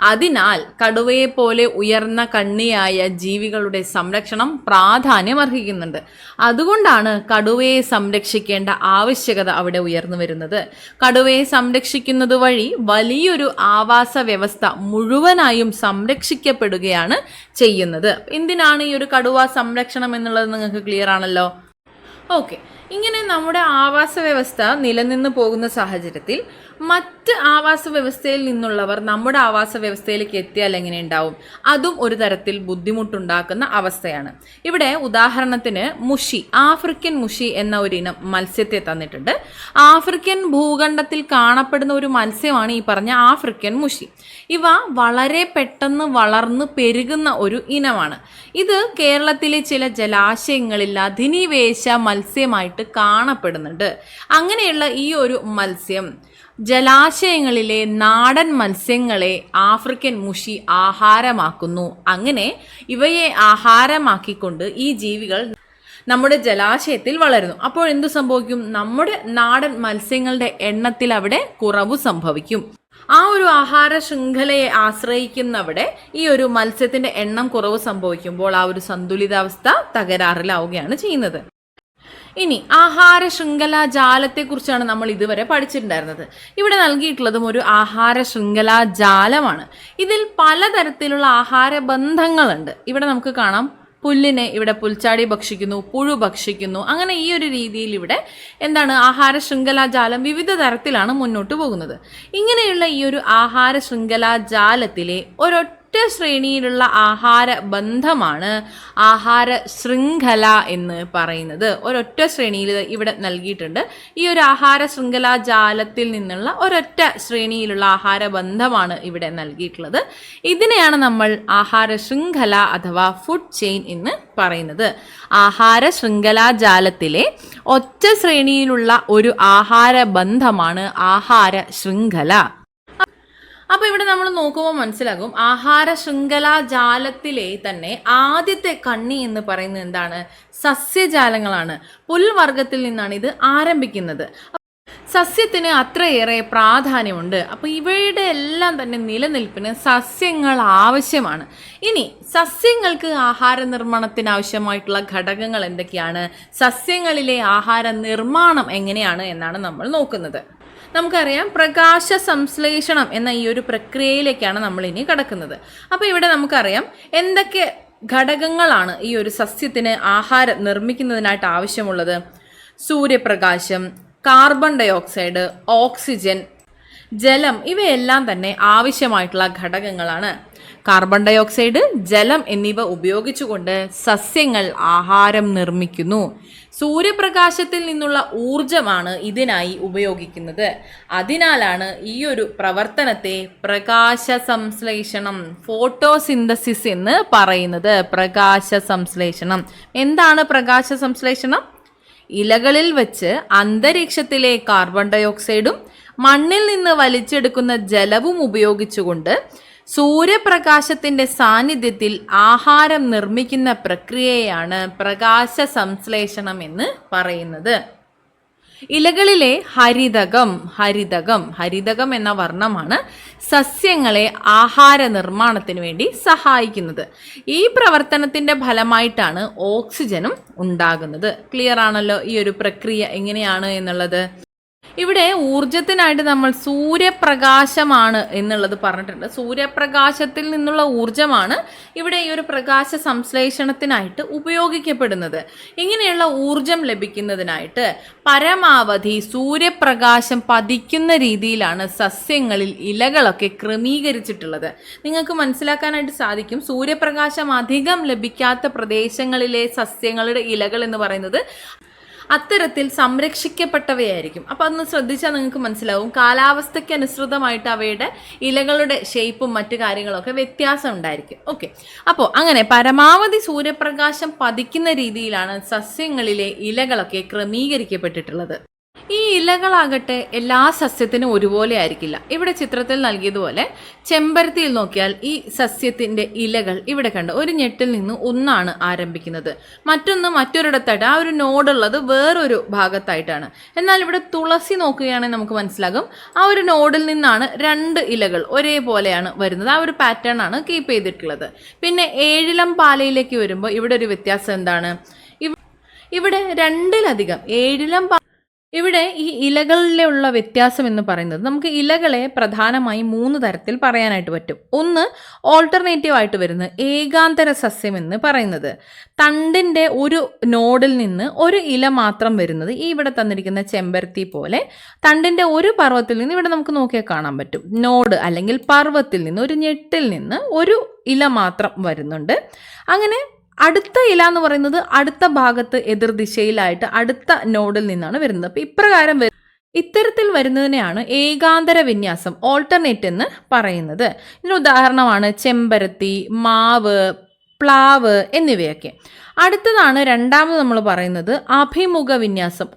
അതിനാൽ കടുവയെ പോലെ ഉയർന്ന കണ്ണിയായ ജീവികളുടെ സംരക്ഷണം പ്രാധാന്യം അർഹിക്കുന്നുണ്ട്. അതുകൊണ്ടാണ് കടുവയെ സംരക്ഷിക്കേണ്ട ആവശ്യകത അവിടെ ഉയർന്നു വരുന്നത്. കടുവയെ സംരക്ഷിക്കുന്നത് വഴി വലിയൊരു ആവാസ വ്യവസ്ഥ മുഴുവനായും സംരക്ഷിക്കപ്പെടുകയാണ് ചെയ്യുന്നത്. എന്തിനാണ് ഈ ഒരു കടുവ സംരക്ഷണം എന്നുള്ളത് നിങ്ങൾക്ക് ക്ലിയർ ആണല്ലോ? ഓക്കെ, ഇങ്ങനെ നമ്മുടെ ആവാസ വ്യവസ്ഥ നിലനിന്ന് പോകുന്ന സാഹചര്യത്തിൽ മറ്റ് ആവാസ വ്യവസ്ഥയിൽ നിന്നുള്ളവർ നമ്മുടെ ആവാസ വ്യവസ്ഥയിലേക്ക് എത്തിയാൽ എങ്ങനെ ഉണ്ടാവും? അതും ഒരു തരത്തിൽ ബുദ്ധിമുട്ടുണ്ടാക്കുന്ന അവസ്ഥയാണ്. ഇവിടെ ഉദാഹരണത്തിന് മുഷി, ആഫ്രിക്കൻ മുഷി എന്ന ഒരു ഇനം മത്സ്യത്തെ തന്നിട്ടുണ്ട്. ആഫ്രിക്കൻ ഭൂഖണ്ഡത്തിൽ കാണപ്പെടുന്ന ഒരു മത്സ്യമാണ് ഈ പറഞ്ഞ ആഫ്രിക്കൻ മുഷി. ഇവ വളരെ പെട്ടെന്ന് വളർന്ന് പെരുകുന്ന ഒരു ഇനമാണ്. ഇത് കേരളത്തിലെ ചില ജലാശയങ്ങളിൽ അധിനിവേശ മത്സ്യമായിട്ട് കാണപ്പെടുന്നുണ്ട്. അങ്ങനെയുള്ള ഈ ഒരു മത്സ്യം ജലാശയങ്ങളിലെ നാടൻ മത്സ്യങ്ങളെ ആഫ്രിക്കൻ മുഷി ആഹാരമാക്കുന്നു. അങ്ങനെ ഇവയെ ആഹാരമാക്കിക്കൊണ്ട് ഈ ജീവികൾ നമ്മുടെ ജലാശയത്തിൽ വളരുന്നു. അപ്പോൾ എന്തു സംഭവിക്കും? നമ്മുടെ നാടൻ മത്സ്യങ്ങളുടെ എണ്ണത്തിൽ അവിടെ കുറവ് സംഭവിക്കും. ആ ഒരു ആഹാര ശൃംഖലയെ ആശ്രയിക്കുന്നവിടെ ഈ ഒരു മത്സ്യത്തിന്റെ എണ്ണം കുറവ് സംഭവിക്കുമ്പോൾ ആ ഒരു സന്തുലിതാവസ്ഥ തകരാറിലാവുകയാണ് ചെയ്യുന്നത്. ഇനി ആഹാര ശൃംഖലാ ജാലത്തെക്കുറിച്ചാണ് നമ്മൾ ഇതുവരെ പഠിച്ചിട്ടുണ്ടായിരുന്നത്. ഇവിടെ നൽകിയിട്ടുള്ളതും ഒരു ആഹാര ശൃംഖലാ ജാലമാണ്. ഇതിൽ പലതരത്തിലുള്ള ആഹാര ബന്ധങ്ങളുണ്ട്. ഇവിടെ നമുക്ക് കാണാം, പുല്ലിനെ ഇവിടെ പുൽച്ചാടി ഭക്ഷിക്കുന്നു, പുഴു ഭക്ഷിക്കുന്നു. അങ്ങനെ ഈ ഒരു രീതിയിൽ ഇവിടെ എന്താണ് ആഹാര ശൃംഖലാ ജാലം വിവിധ തരത്തിലാണ് മുന്നോട്ട് പോകുന്നത്. ഇങ്ങനെയുള്ള ഈ ഒരു ആഹാര ശൃംഖലാ ജാലത്തിലെ ഒരൊറ്റ ശ്രേണിയിലുള്ള ആഹാര ബന്ധമാണ് ആഹാര ശൃംഖല എന്ന് പറയുന്നത്. ഒരൊറ്റ ശ്രേണിയിൽ ഇവിടെ നൽകിയിട്ടുണ്ട്. ഈ ഒരു ആഹാര ശൃംഖലാ ജാലത്തിൽ നിന്നുള്ള ഒരൊറ്റ ശ്രേണിയിലുള്ള ആഹാര ബന്ധമാണ് ഇവിടെ നൽകിയിട്ടുള്ളത്. ഇതിനെയാണ് നമ്മൾ ആഹാര ശൃംഖല അഥവാ ഫുഡ് ചെയിൻ എന്ന് പറയുന്നത്. ആഹാര ശൃംഖലാ ജാലത്തിലെ ഒറ്റ ശ്രേണിയിലുള്ള ഒരു ആഹാര ബന്ധമാണ് ആഹാര ശൃംഖല. അപ്പോൾ ഇവിടെ നമ്മൾ നോക്കുമ്പോൾ മനസ്സിലാകും ആഹാര ശൃംഖലാ ജാലത്തിലെ തന്നെ ആദ്യത്തെ കണ്ണി എന്ന് പറയുന്നത് എന്താണ്? സസ്യജാലങ്ങളാണ്. പുൽവർഗത്തിൽ നിന്നാണ് ഇത് ആരംഭിക്കുന്നത്. സസ്യത്തിന് അത്രയേറെ പ്രാധാന്യമുണ്ട്. അപ്പോൾ ഇവയുടെ എല്ലാം തന്നെ നിലനിൽപ്പിന് സസ്യങ്ങൾ ആവശ്യമാണ്. ഇനി സസ്യങ്ങൾക്ക് ആഹാര നിർമ്മാണത്തിന് ആവശ്യമായിട്ടുള്ള ഘടകങ്ങൾ എന്തൊക്കെയാണ്? സസ്യങ്ങളിലെ ആഹാര നിർമ്മാണം എങ്ങനെയാണ് എന്നാണ് നമ്മൾ നോക്കുന്നത്. നമുക്കറിയാം പ്രകാശ സംശ്ലേഷണം എന്ന ഈ ഒരു പ്രക്രിയയിലേക്കാണ് നമ്മൾ ഇനി കടക്കുന്നത്. അപ്പോൾ ഇവിടെ നമുക്കറിയാം എന്തൊക്കെ ഘടകങ്ങളാണ് ഈ ഒരു സസ്യത്തിന് ആഹാരം നിർമ്മിക്കുന്നതിനായിട്ട് ആവശ്യമുള്ളത്. സൂര്യപ്രകാശം, കാർബൺ ഡയോക്സൈഡ്, ഓക്സിജൻ, ജലം ഇവയെല്ലാം തന്നെ ആവശ്യമായിട്ടുള്ള ഘടകങ്ങളാണ്. കാർബൺ ഡയോക്സൈഡ്, ജലം എന്നിവ ഉപയോഗിച്ചുകൊണ്ട് സസ്യങ്ങൾ ആഹാരം നിർമ്മിക്കുന്നു. സൂര്യപ്രകാശത്തിൽ നിന്നുള്ള ഊർജമാണ് ഇതിനായി ഉപയോഗിക്കുന്നത്. അതിനാലാണ് ഈ ഒരു പ്രവർത്തനത്തെ പ്രകാശ സംശ്ലേഷണം, ഫോട്ടോസിന്തസിസ് എന്ന് പറയുന്നത്. പ്രകാശ സംശ്ലേഷണം എന്താണ്? പ്രകാശ സംശ്ലേഷണം ഇലകളിൽ വെച്ച് അന്തരീക്ഷത്തിലെ കാർബൺ ഡയോക്സൈഡും മണ്ണിൽ നിന്ന് വലിച്ചെടുക്കുന്ന ജലവും ഉപയോഗിച്ചുകൊണ്ട് സൂര്യപ്രകാശത്തിന്റെ സാന്നിധ്യത്തിൽ ആഹാരം നിർമ്മിക്കുന്ന പ്രക്രിയയാണ് പ്രകാശ സംശ്ലേഷണം എന്ന് പറയുന്നത്. ഇലകളിലെ ഹരിതകം എന്ന വർണ്ണമാണ് സസ്യങ്ങളെ ആഹാര നിർമ്മാണത്തിന് വേണ്ടി സഹായിക്കുന്നത്. ഈ പ്രവർത്തനത്തിന്റെ ഫലമായിട്ടാണ് ഓക്സിജനും ഉണ്ടാകുന്നത്. ക്ലിയർ ആണല്ലോ ഈ ഒരു പ്രക്രിയ എങ്ങനെയാണ് എന്നുള്ളത്. ഇവിടെ ഊർജത്തിനായിട്ട് നമ്മൾ സൂര്യപ്രകാശമാണ് എന്നുള്ളത് പറഞ്ഞിട്ടുണ്ട്. സൂര്യപ്രകാശത്തിൽ നിന്നുള്ള ഊർജമാണ് ഇവിടെ ഈ ഒരു പ്രകാശ സംശ്ലേഷണത്തിനായിട്ട് ഉപയോഗിക്കപ്പെടുന്നത്. ഇങ്ങനെയുള്ള ഊർജം ലഭിക്കുന്നതിനായിട്ട് പരമാവധി സൂര്യപ്രകാശം പതിക്കുന്ന രീതിയിലാണ് സസ്യങ്ങളിൽ ഇലകളൊക്കെ ക്രമീകരിച്ചിട്ടുള്ളത്. നിങ്ങൾക്ക് മനസ്സിലാക്കാനായിട്ട് സാധിക്കും, സൂര്യപ്രകാശം അധികം ലഭിക്കാത്ത പ്രദേശങ്ങളിലെ സസ്യങ്ങളുടെ ഇലകൾ എന്ന് പറയുന്നത് അത്തരത്തിൽ സംരക്ഷിക്കപ്പെട്ടവയായിരിക്കും. അപ്പോൾ അതൊന്ന് ശ്രദ്ധിച്ചാൽ നിങ്ങൾക്ക് മനസ്സിലാവും, കാലാവസ്ഥയ്ക്ക് അനുസൃതമായിട്ട് അവയുടെ ഇലകളുടെ ഷേപ്പും മറ്റു കാര്യങ്ങളൊക്കെ വ്യത്യാസം ഉണ്ടായിരിക്കും. ഓക്കെ, അപ്പോൾ അങ്ങനെ പരമാവധി സൂര്യപ്രകാശം പതിക്കുന്ന രീതിയിലാണ് സസ്യങ്ങളിലെ ഇലകളൊക്കെ ക്രമീകരിക്കപ്പെട്ടിട്ടുള്ളത്. ഈ ഇലകളാകട്ടെ എല്ലാ സസ്യത്തിനും ഒരുപോലെ ആയിരിക്കില്ല. ഇവിടെ ചിത്രത്തിൽ നൽകിയതുപോലെ ചെമ്പരത്തിയിൽ നോക്കിയാൽ ഈ സസ്യത്തിൻ്റെ ഇലകൾ ഇവിടെ കണ്ട് ഒരു ഞെട്ടിൽ നിന്ന് ഒന്നാണ് ആരംഭിക്കുന്നത്, മറ്റൊരിടത്തായിട്ട് ആ ഒരു നോഡുള്ളത് വേറൊരു ഭാഗത്തായിട്ടാണ്. എന്നാൽ ഇവിടെ തുളസി നോക്കുകയാണെങ്കിൽ നമുക്ക് മനസ്സിലാകും ആ ഒരു നോഡിൽ നിന്നാണ് 2 ഇലകൾ ഒരേപോലെയാണ് വരുന്നത്. ആ ഒരു പാറ്റേൺ ആണ് കീപ്പ് ചെയ്തിട്ടുള്ളത്. പിന്നെ ഏഴിലം പാലയിലേക്ക് വരുമ്പോൾ ഇവിടെ ഒരു വ്യത്യാസം എന്താണ്? ഇവിടെ 2-ലധികം ഇവിടെ ഈ ഇലകളിലുള്ള വ്യത്യാസം എന്ന് പറയുന്നത്, നമുക്ക് ഇലകളെ പ്രധാനമായും 3 തരത്തിൽ പറയാനായിട്ട് പറ്റും. ഒന്ന് ഓൾട്ടർനേറ്റീവ് ആയിട്ട് വരുന്നത് ഏകാന്തര സസ്യം എന്ന് പറയുന്നത്. തണ്ടിൻ്റെ ഒരു നോഡിൽ നിന്ന് ഒരു ഇല മാത്രം വരുന്നത് ഈ ഇവിടെ തന്നിരിക്കുന്ന ചെമ്പരത്തി പോലെ തണ്ടിൻ്റെ ഒരു പർവ്വത്തിൽ നിന്ന് ഇവിടെ നമുക്ക് നോക്കിയാൽ കാണാൻ പറ്റും. നോഡ് അല്ലെങ്കിൽ പർവ്വത്തിൽ നിന്ന് ഒരു ഞെട്ടിൽ നിന്ന് ഒരു ഇല മാത്രം വരുന്നുണ്ട്. അങ്ങനെ അടുത്ത ഇല എന്ന് പറയുന്നത് അടുത്ത ഭാഗത്ത് എതിർദിശയിലായിട്ട് അടുത്ത നോഡിൽ നിന്നാണ് വരുന്നത്. അപ്പോൾ ഇപ്രകാരം ഇത്തരത്തിൽ വരുന്നതിനെയാണ് ഏകാന്തര വിന്യാസം, ഓൾട്ടർനേറ്റ് എന്ന് പറയുന്നത്. ഇതിന് ഉദാഹരണമാണ് ചെമ്പരത്തി, മാവ്, പ്ലാവ് എന്നിവയൊക്കെ. അടുത്തതാണ് രണ്ടാമത് നമ്മൾ പറയുന്നത് അഭിമുഖ വിന്യാസം,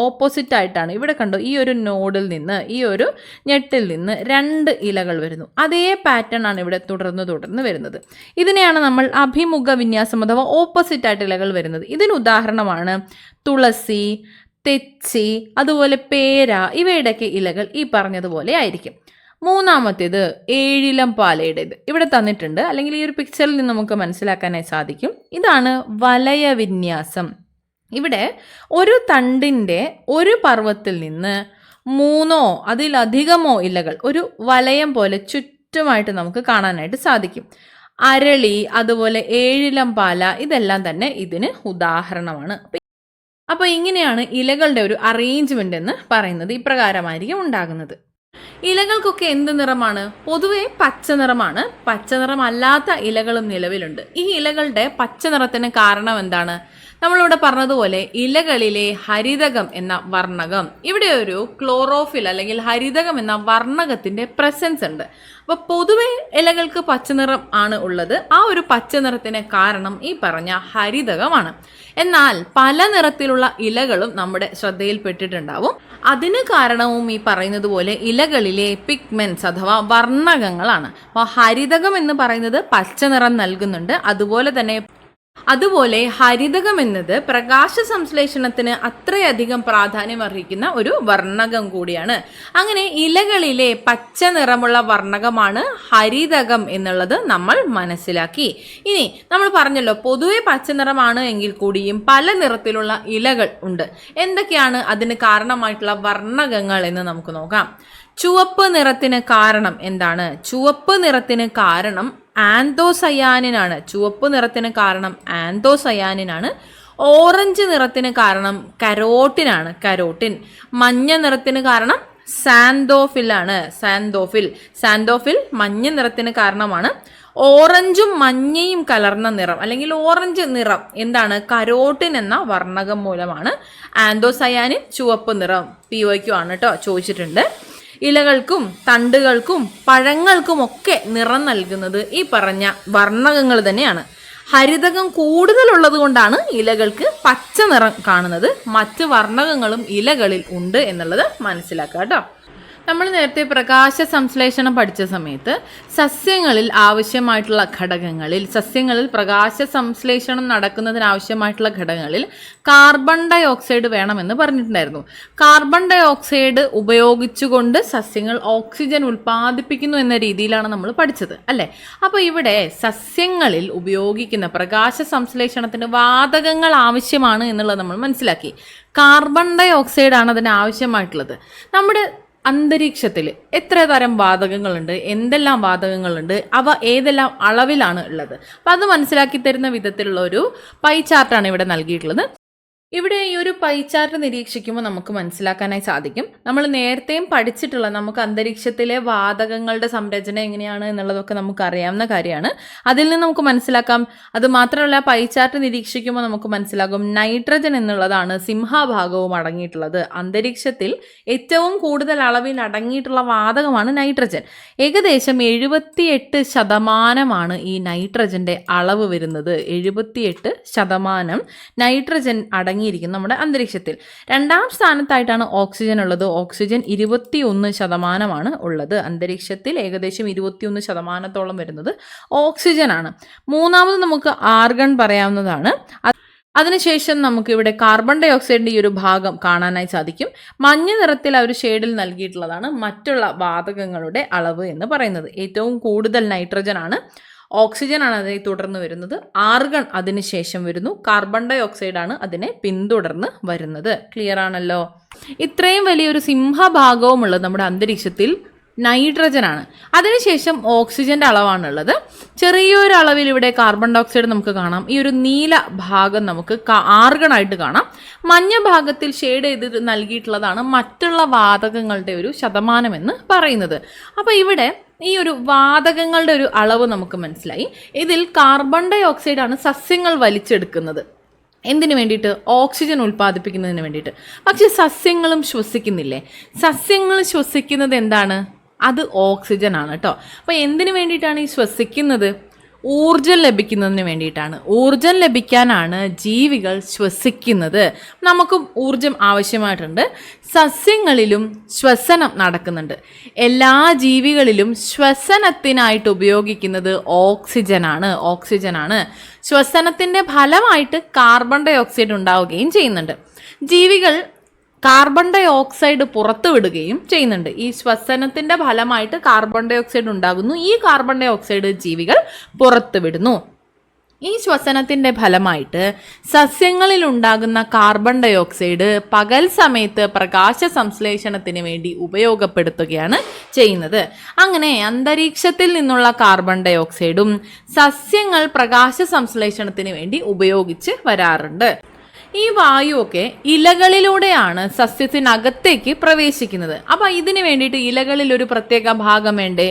ഓപ്പോസിറ്റ് ആയിട്ടാണ്. ഇവിടെ കണ്ടോ ഈ ഒരു നോഡിൽ നിന്ന് ഈ ഒരു ഞെട്ടിൽ നിന്ന് 2 ഇലകൾ വരുന്നു. അതേ പാറ്റേൺ ആണ് ഇവിടെ തുടർന്ന് വരുന്നത്. ഇതിനെയാണ് നമ്മൾ അഭിമുഖ വിന്യാസം അഥവാ ഓപ്പോസിറ്റ് ആയിട്ട് ഇലകൾ വരുന്നത്. ഇതിന് ഉദാഹരണമാണ് തുളസി, തെച്ചി, അതുപോലെ പേര ഇവയുടെയൊക്കെ ഇലകൾ ഈ പറഞ്ഞതുപോലെ ആയിരിക്കും. മൂന്നാമത്തേത് ഏഴിലം പാലയുടേത് ഇവിടെ തന്നിട്ടുണ്ട്, അല്ലെങ്കിൽ ഈ ഒരു പിക്ചറിൽ നിന്ന് നമുക്ക് മനസ്സിലാക്കാനായി സാധിക്കും. ഇതാണ് വലയവിന്യാസം. ഇവിടെ ഒരു തണ്ടിൻ്റെ ഒരു പർവ്വത്തിൽ നിന്ന് 3 അതിലധികമോ ഇലകൾ ഒരു വലയം പോലെ ചുറ്റുമായിട്ട് നമുക്ക് കാണാനായിട്ട് സാധിക്കും. അരളി, അതുപോലെ ഏഴിലം പാല ഇതെല്ലാം തന്നെ ഇതിന് ഉദാഹരണമാണ്. അപ്പോൾ ഇങ്ങനെയാണ് ഇലകളുടെ ഒരു അറേഞ്ച്മെൻ്റ് എന്ന് പറയുന്നത്. ഇപ്രകാരമായിരിക്കും ഉണ്ടാകുന്നത്. ഇലകൾക്കൊക്കെ എന്ത് നിറമാണ്? പൊതുവെ പച്ച നിറമാണ്. പച്ച നിറമല്ലാത്ത ഇലകളും നിലവിലുണ്ട്. ഈ ഇലകളുടെ പച്ച നിറത്തിന് കാരണം എന്താണ്? നമ്മളിവിടെ പറഞ്ഞതുപോലെ ഇലകളിലെ ഹരിതകം എന്ന വർണ്ണകം, ഇവിടെ ഒരു ക്ലോറോഫിൽ അല്ലെങ്കിൽ ഹരിതകം എന്ന വർണ്ണകത്തിന്റെ പ്രസൻസ് ഉണ്ട്. അപ്പൊ പൊതുവെ ഇലകൾക്ക് പച്ചനിറം ആണ് ഉള്ളത്. ആ ഒരു പച്ചനിറത്തിന് കാരണം ഈ പറഞ്ഞ ഹരിതകമാണ്. എന്നാൽ പല നിറത്തിലുള്ള ഇലകളും നമ്മുടെ ശ്രദ്ധയിൽപ്പെട്ടിട്ടുണ്ടാവും. അതിന് കാരണവും ഈ പറയുന്നത് പോലെ ഇലകളിലെ പിഗ്മെന്റ്സ് അഥവാ വർണ്ണകങ്ങളാണ്. അപ്പോൾ ഹരിതകം എന്ന് പറയുന്നത് പച്ചനിറം നൽകുന്നുണ്ട്. അതുപോലെ ഹരിതകം എന്നത് പ്രകാശ സംശ്ലേഷണത്തിന് അത്രയധികം പ്രാധാന്യം അർഹിക്കുന്ന ഒരു വർണ്ണകം കൂടിയാണ്. അങ്ങനെ ഇലകളിലെ പച്ച നിറമുള്ള വർണ്ണകമാണ് ഹരിതകം എന്നുള്ളത് നമ്മൾ മനസ്സിലാക്കി. ഇനി നമ്മൾ പറഞ്ഞല്ലോ പൊതുവെ പച്ച നിറമാണ് എങ്കിൽ കൂടിയും പല നിറത്തിലുള്ള ഇലകൾ ഉണ്ട്. എന്തൊക്കെയാണ് അതിന് കാരണമായിട്ടുള്ള വർണ്ണകങ്ങൾ എന്ന് നമുക്ക് നോക്കാം. ചുവപ്പ് നിറത്തിന് കാരണം എന്താണ്? ചുവപ്പ് നിറത്തിന് കാരണം ആന്തോസയാനിനാണ്. ചുവപ്പ് നിറത്തിന് കാരണം ആന്തോസയാനിനാണ്. ഓറഞ്ച് നിറത്തിന് കാരണം കരോട്ടിനാണ്, കരോട്ടിൻ. മഞ്ഞ നിറത്തിന് കാരണം സാന്തോഫിൽ ആണ്, സാന്തോഫിൽ മഞ്ഞ നിറത്തിന് കാരണമാണ്. ഓറഞ്ചും മഞ്ഞയും കലർന്ന നിറം അല്ലെങ്കിൽ ഓറഞ്ച് നിറം എന്താണ്? കരോട്ടിൻ എന്ന വർണ്ണകം മൂലമാണ്. ആന്തോസയാനിൻ ചുവപ്പ് നിറം POQ ആണ് കേട്ടോ, ചോദിച്ചിട്ടുണ്ട്. ഇലകൾക്കും തണ്ടുകൾക്കും പഴങ്ങൾക്കും ഒക്കെ നിറം നൽകുന്നത് ഈ പറഞ്ഞ വർണ്ണകങ്ങൾ തന്നെയാണ്. ഹരിതകം കൂടുതലുള്ളത് കൊണ്ടാണ് ഇലകൾക്ക് പച്ച നിറം കാണുന്നത്. മറ്റ് വർണ്ണകങ്ങളും ഇലകളിൽ ഉണ്ട് എന്നുള്ളത് മനസ്സിലാക്കുക കേട്ടോ. നമ്മൾ നേരത്തെ പ്രകാശ സംശ്ലേഷണം പഠിച്ച സമയത്ത് സസ്യങ്ങളിൽ ആവശ്യമായിട്ടുള്ള ഘടകങ്ങളിൽ, സസ്യങ്ങളിൽ പ്രകാശ സംശ്ലേഷണം നടക്കുന്നതിനാവശ്യമായിട്ടുള്ള ഘടകങ്ങളിൽ കാർബൺ ഡൈ ഓക്സൈഡ് വേണമെന്ന് പറഞ്ഞിട്ടുണ്ടായിരുന്നു. കാർബൺ ഡൈ ഓക്സൈഡ് ഉപയോഗിച്ചുകൊണ്ട് സസ്യങ്ങൾ ഓക്സിജൻ ഉൽപ്പാദിപ്പിക്കുന്നു എന്ന രീതിയിലാണ് നമ്മൾ പഠിച്ചത് അല്ലേ? അപ്പോൾ ഇവിടെ സസ്യങ്ങളിൽ ഉപയോഗിക്കുന്ന പ്രകാശ സംശ്ലേഷണത്തിന് വാതകങ്ങൾ ആവശ്യമാണ് എന്നുള്ളത് നമ്മൾ മനസ്സിലാക്കി. കാർബൺ ഡൈ ഓക്സൈഡാണ് അതിന് ആവശ്യമായിട്ടുള്ളത്. നമ്മുടെ അന്തരീക്ഷത്തിൽ എത്ര തരം വാതകങ്ങളുണ്ട്, എന്തെല്ലാം വാതകങ്ങളുണ്ട്, അവ ഏതെല്ലാം അളവിലാണ് ഉള്ളത്, അപ്പം അത് മനസ്സിലാക്കി തരുന്ന വിധത്തിലുള്ള ഒരു പൈ ചാർട്ടാണ് ഇവിടെ നൽകിയിട്ടുള്ളത്. ഇവിടെ ഈ ഒരു പൈ ചാർട്ട് നിരീക്ഷിക്കുമ്പോൾ നമുക്ക് മനസ്സിലാക്കാനായി സാധിക്കും, നമ്മൾ നേരത്തെയും പഠിച്ചിട്ടുള്ള നമുക്ക് അന്തരീക്ഷത്തിലെ വാതകങ്ങളുടെ സംരചന എങ്ങനെയാണ് എന്നുള്ളതൊക്കെ നമുക്ക് അറിയാവുന്ന കാര്യമാണ്. അതിൽ നിന്ന് നമുക്ക് മനസ്സിലാക്കാം. അത് മാത്രമല്ല പൈ ചാർട്ട് നിരീക്ഷിക്കുമ്പോൾ നമുക്ക് മനസ്സിലാകും നൈട്രജൻ എന്നുള്ളതാണ് സിംഹഭാഗവും അടങ്ങിയിട്ടുള്ളത്. അന്തരീക്ഷത്തിൽ ഏറ്റവും കൂടുതൽ അളവിൽ അടങ്ങിയിട്ടുള്ള വാതകമാണ് നൈട്രജൻ. ഏകദേശം 78% ഈ നൈട്രജൻ്റെ അളവ് വരുന്നത്. 78% നൈട്രജൻ അടങ്ങിയിരിക്കുന്നു നമ്മുടെ അന്തരീക്ഷത്തിൽ. രണ്ടാം സ്ഥാനത്തായിട്ടാണ് ഓക്സിജൻ ഉള്ളത്. ഓക്സിജൻ 21% ഉള്ളത്. അന്തരീക്ഷത്തിൽ ഏകദേശം 21% വരുന്നത് ഓക്സിജൻ ആണ്. മൂന്നാമത് നമുക്ക് ആർഗൺ പറയാവുന്നതാണ്. അതിനുശേഷം നമുക്ക് ഇവിടെ കാർബൺ ഡൈ ഓക്സൈഡിൻ്റെ ഈ ഒരു ഭാഗം കാണാനായി സാധിക്കും. മഞ്ഞ നിറത്തിൽ ആ ഒരു ഷെയ്ഡിൽ നൽകിയിട്ടുള്ളതാണ് മറ്റുള്ള വാതകങ്ങളുടെ അളവ് എന്ന് പറയുന്നത്. ഏറ്റവും കൂടുതൽ നൈട്രജൻ ആണ്, ഓക്സിജൻ ആണ് അതിനെ തുടർന്ന് വരുന്നത്, ആർഗൺ അതിനുശേഷം വരുന്നു, കാർബൺ ഡൈ ഓക്സൈഡാണ് അതിനെ പിന്തുടർന്ന് വരുന്നത്. ക്ലിയർ ആണല്ലോ? ഇത്രയും വലിയൊരു സിംഹഭാഗവും ഉള്ളത് നമ്മുടെ അന്തരീക്ഷത്തിൽ നൈട്രജനാണ്. അതിനുശേഷം ഓക്സിജൻ്റെ അളവാണുള്ളത്. ചെറിയൊരു അളവിൽ ഇവിടെ കാർബൺ ഡൈ ഓക്സൈഡ് നമുക്ക് കാണാം. ഈ ഒരു നീല ഭാഗം നമുക്ക് ആർഗൺ ആയിട്ട് കാണാം. മഞ്ഞ ഭാഗത്തിൽ ഷെയ്ഡ് ചെയ്ത് നൽകിയിട്ടുള്ളതാണ് മറ്റുള്ള വാതകങ്ങളുടെ ഒരു ശതമാനം എന്ന് പറയുന്നത്. അപ്പോൾ ഇവിടെ ഈ ഒരു വാതകങ്ങളുടെ ഒരു അളവ് നമുക്ക് മനസ്സിലായി. ഇതിൽ കാർബൺ ഡൈ ഓക്സൈഡാണ് സസ്യങ്ങൾ വലിച്ചെടുക്കുന്നത്. എന്തിനു വേണ്ടിയിട്ട്? ഓക്സിജൻ ഉൽപ്പാദിപ്പിക്കുന്നതിന് വേണ്ടിയിട്ട്. പക്ഷെ സസ്യങ്ങളും ശ്വസിക്കുന്നില്ലേ? സസ്യങ്ങൾ ശ്വസിക്കുന്നത് എന്താണ്? അത് ഓക്സിജൻ ആണ് കേട്ടോ. അപ്പോൾ എന്തിനു വേണ്ടിയിട്ടാണ് ഈ ശ്വസിക്കുന്നത്? ഊർജം ലഭിക്കുന്നതിന് വേണ്ടിയിട്ടാണ്. ഊർജം ലഭിക്കാനാണ് ജീവികൾ ശ്വസിക്കുന്നത്. നമുക്കും ഊർജം ആവശ്യമായിട്ടുണ്ട്. സസ്യങ്ങളിലും ശ്വസനം നടക്കുന്നുണ്ട്. എല്ലാ ജീവികളിലും ശ്വസനത്തിനായിട്ട് ഉപയോഗിക്കുന്നത് ഓക്സിജനാണ്. ശ്വസനത്തിൻ്റെ ഫലമായിട്ട് കാർബൺ ഡൈ ഓക്സൈഡ് ഉണ്ടാവുകയും ചെയ്യുന്നുണ്ട്. ജീവികൾ കാർബൺ ഡൈ ഓക്സൈഡ് പുറത്തുവിടുകയും ചെയ്യുന്നുണ്ട്. ഈ ശ്വസനത്തിൻ്റെ ഫലമായിട്ട് കാർബൺ ഡൈ ഓക്സൈഡ് ഉണ്ടാകുന്നു. ഈ കാർബൺ ഡൈ ഓക്സൈഡ് ജീവികൾ പുറത്തുവിടുന്നു. ഈ ശ്വസനത്തിൻ്റെ ഫലമായിട്ട് സസ്യങ്ങളിൽ ഉണ്ടാകുന്ന കാർബൺ ഡൈ ഓക്സൈഡ് പകൽ സമയത്ത് പ്രകാശ സംശ്ലേഷണത്തിന് വേണ്ടി ഉപയോഗപ്പെടുത്തുകയാണ് ചെയ്യുന്നത്. അങ്ങനെ അന്തരീക്ഷത്തിൽ നിന്നുള്ള കാർബൺ ഡൈ ഓക്സൈഡും സസ്യങ്ങൾ പ്രകാശ സംശ്ലേഷണത്തിന് വേണ്ടി ഉപയോഗിച്ച് വരാറുണ്ട്. ഈ വായുവൊക്കെ ഇലകളിലൂടെയാണ് സസ്യത്തിനകത്തേക്ക് പ്രവേശിക്കുന്നത്. അപ്പോൾ ഇതിന് വേണ്ടിയിട്ട് ഇലകളിൽ ഒരു പ്രത്യേക ഭാഗം വേണ്ടേ,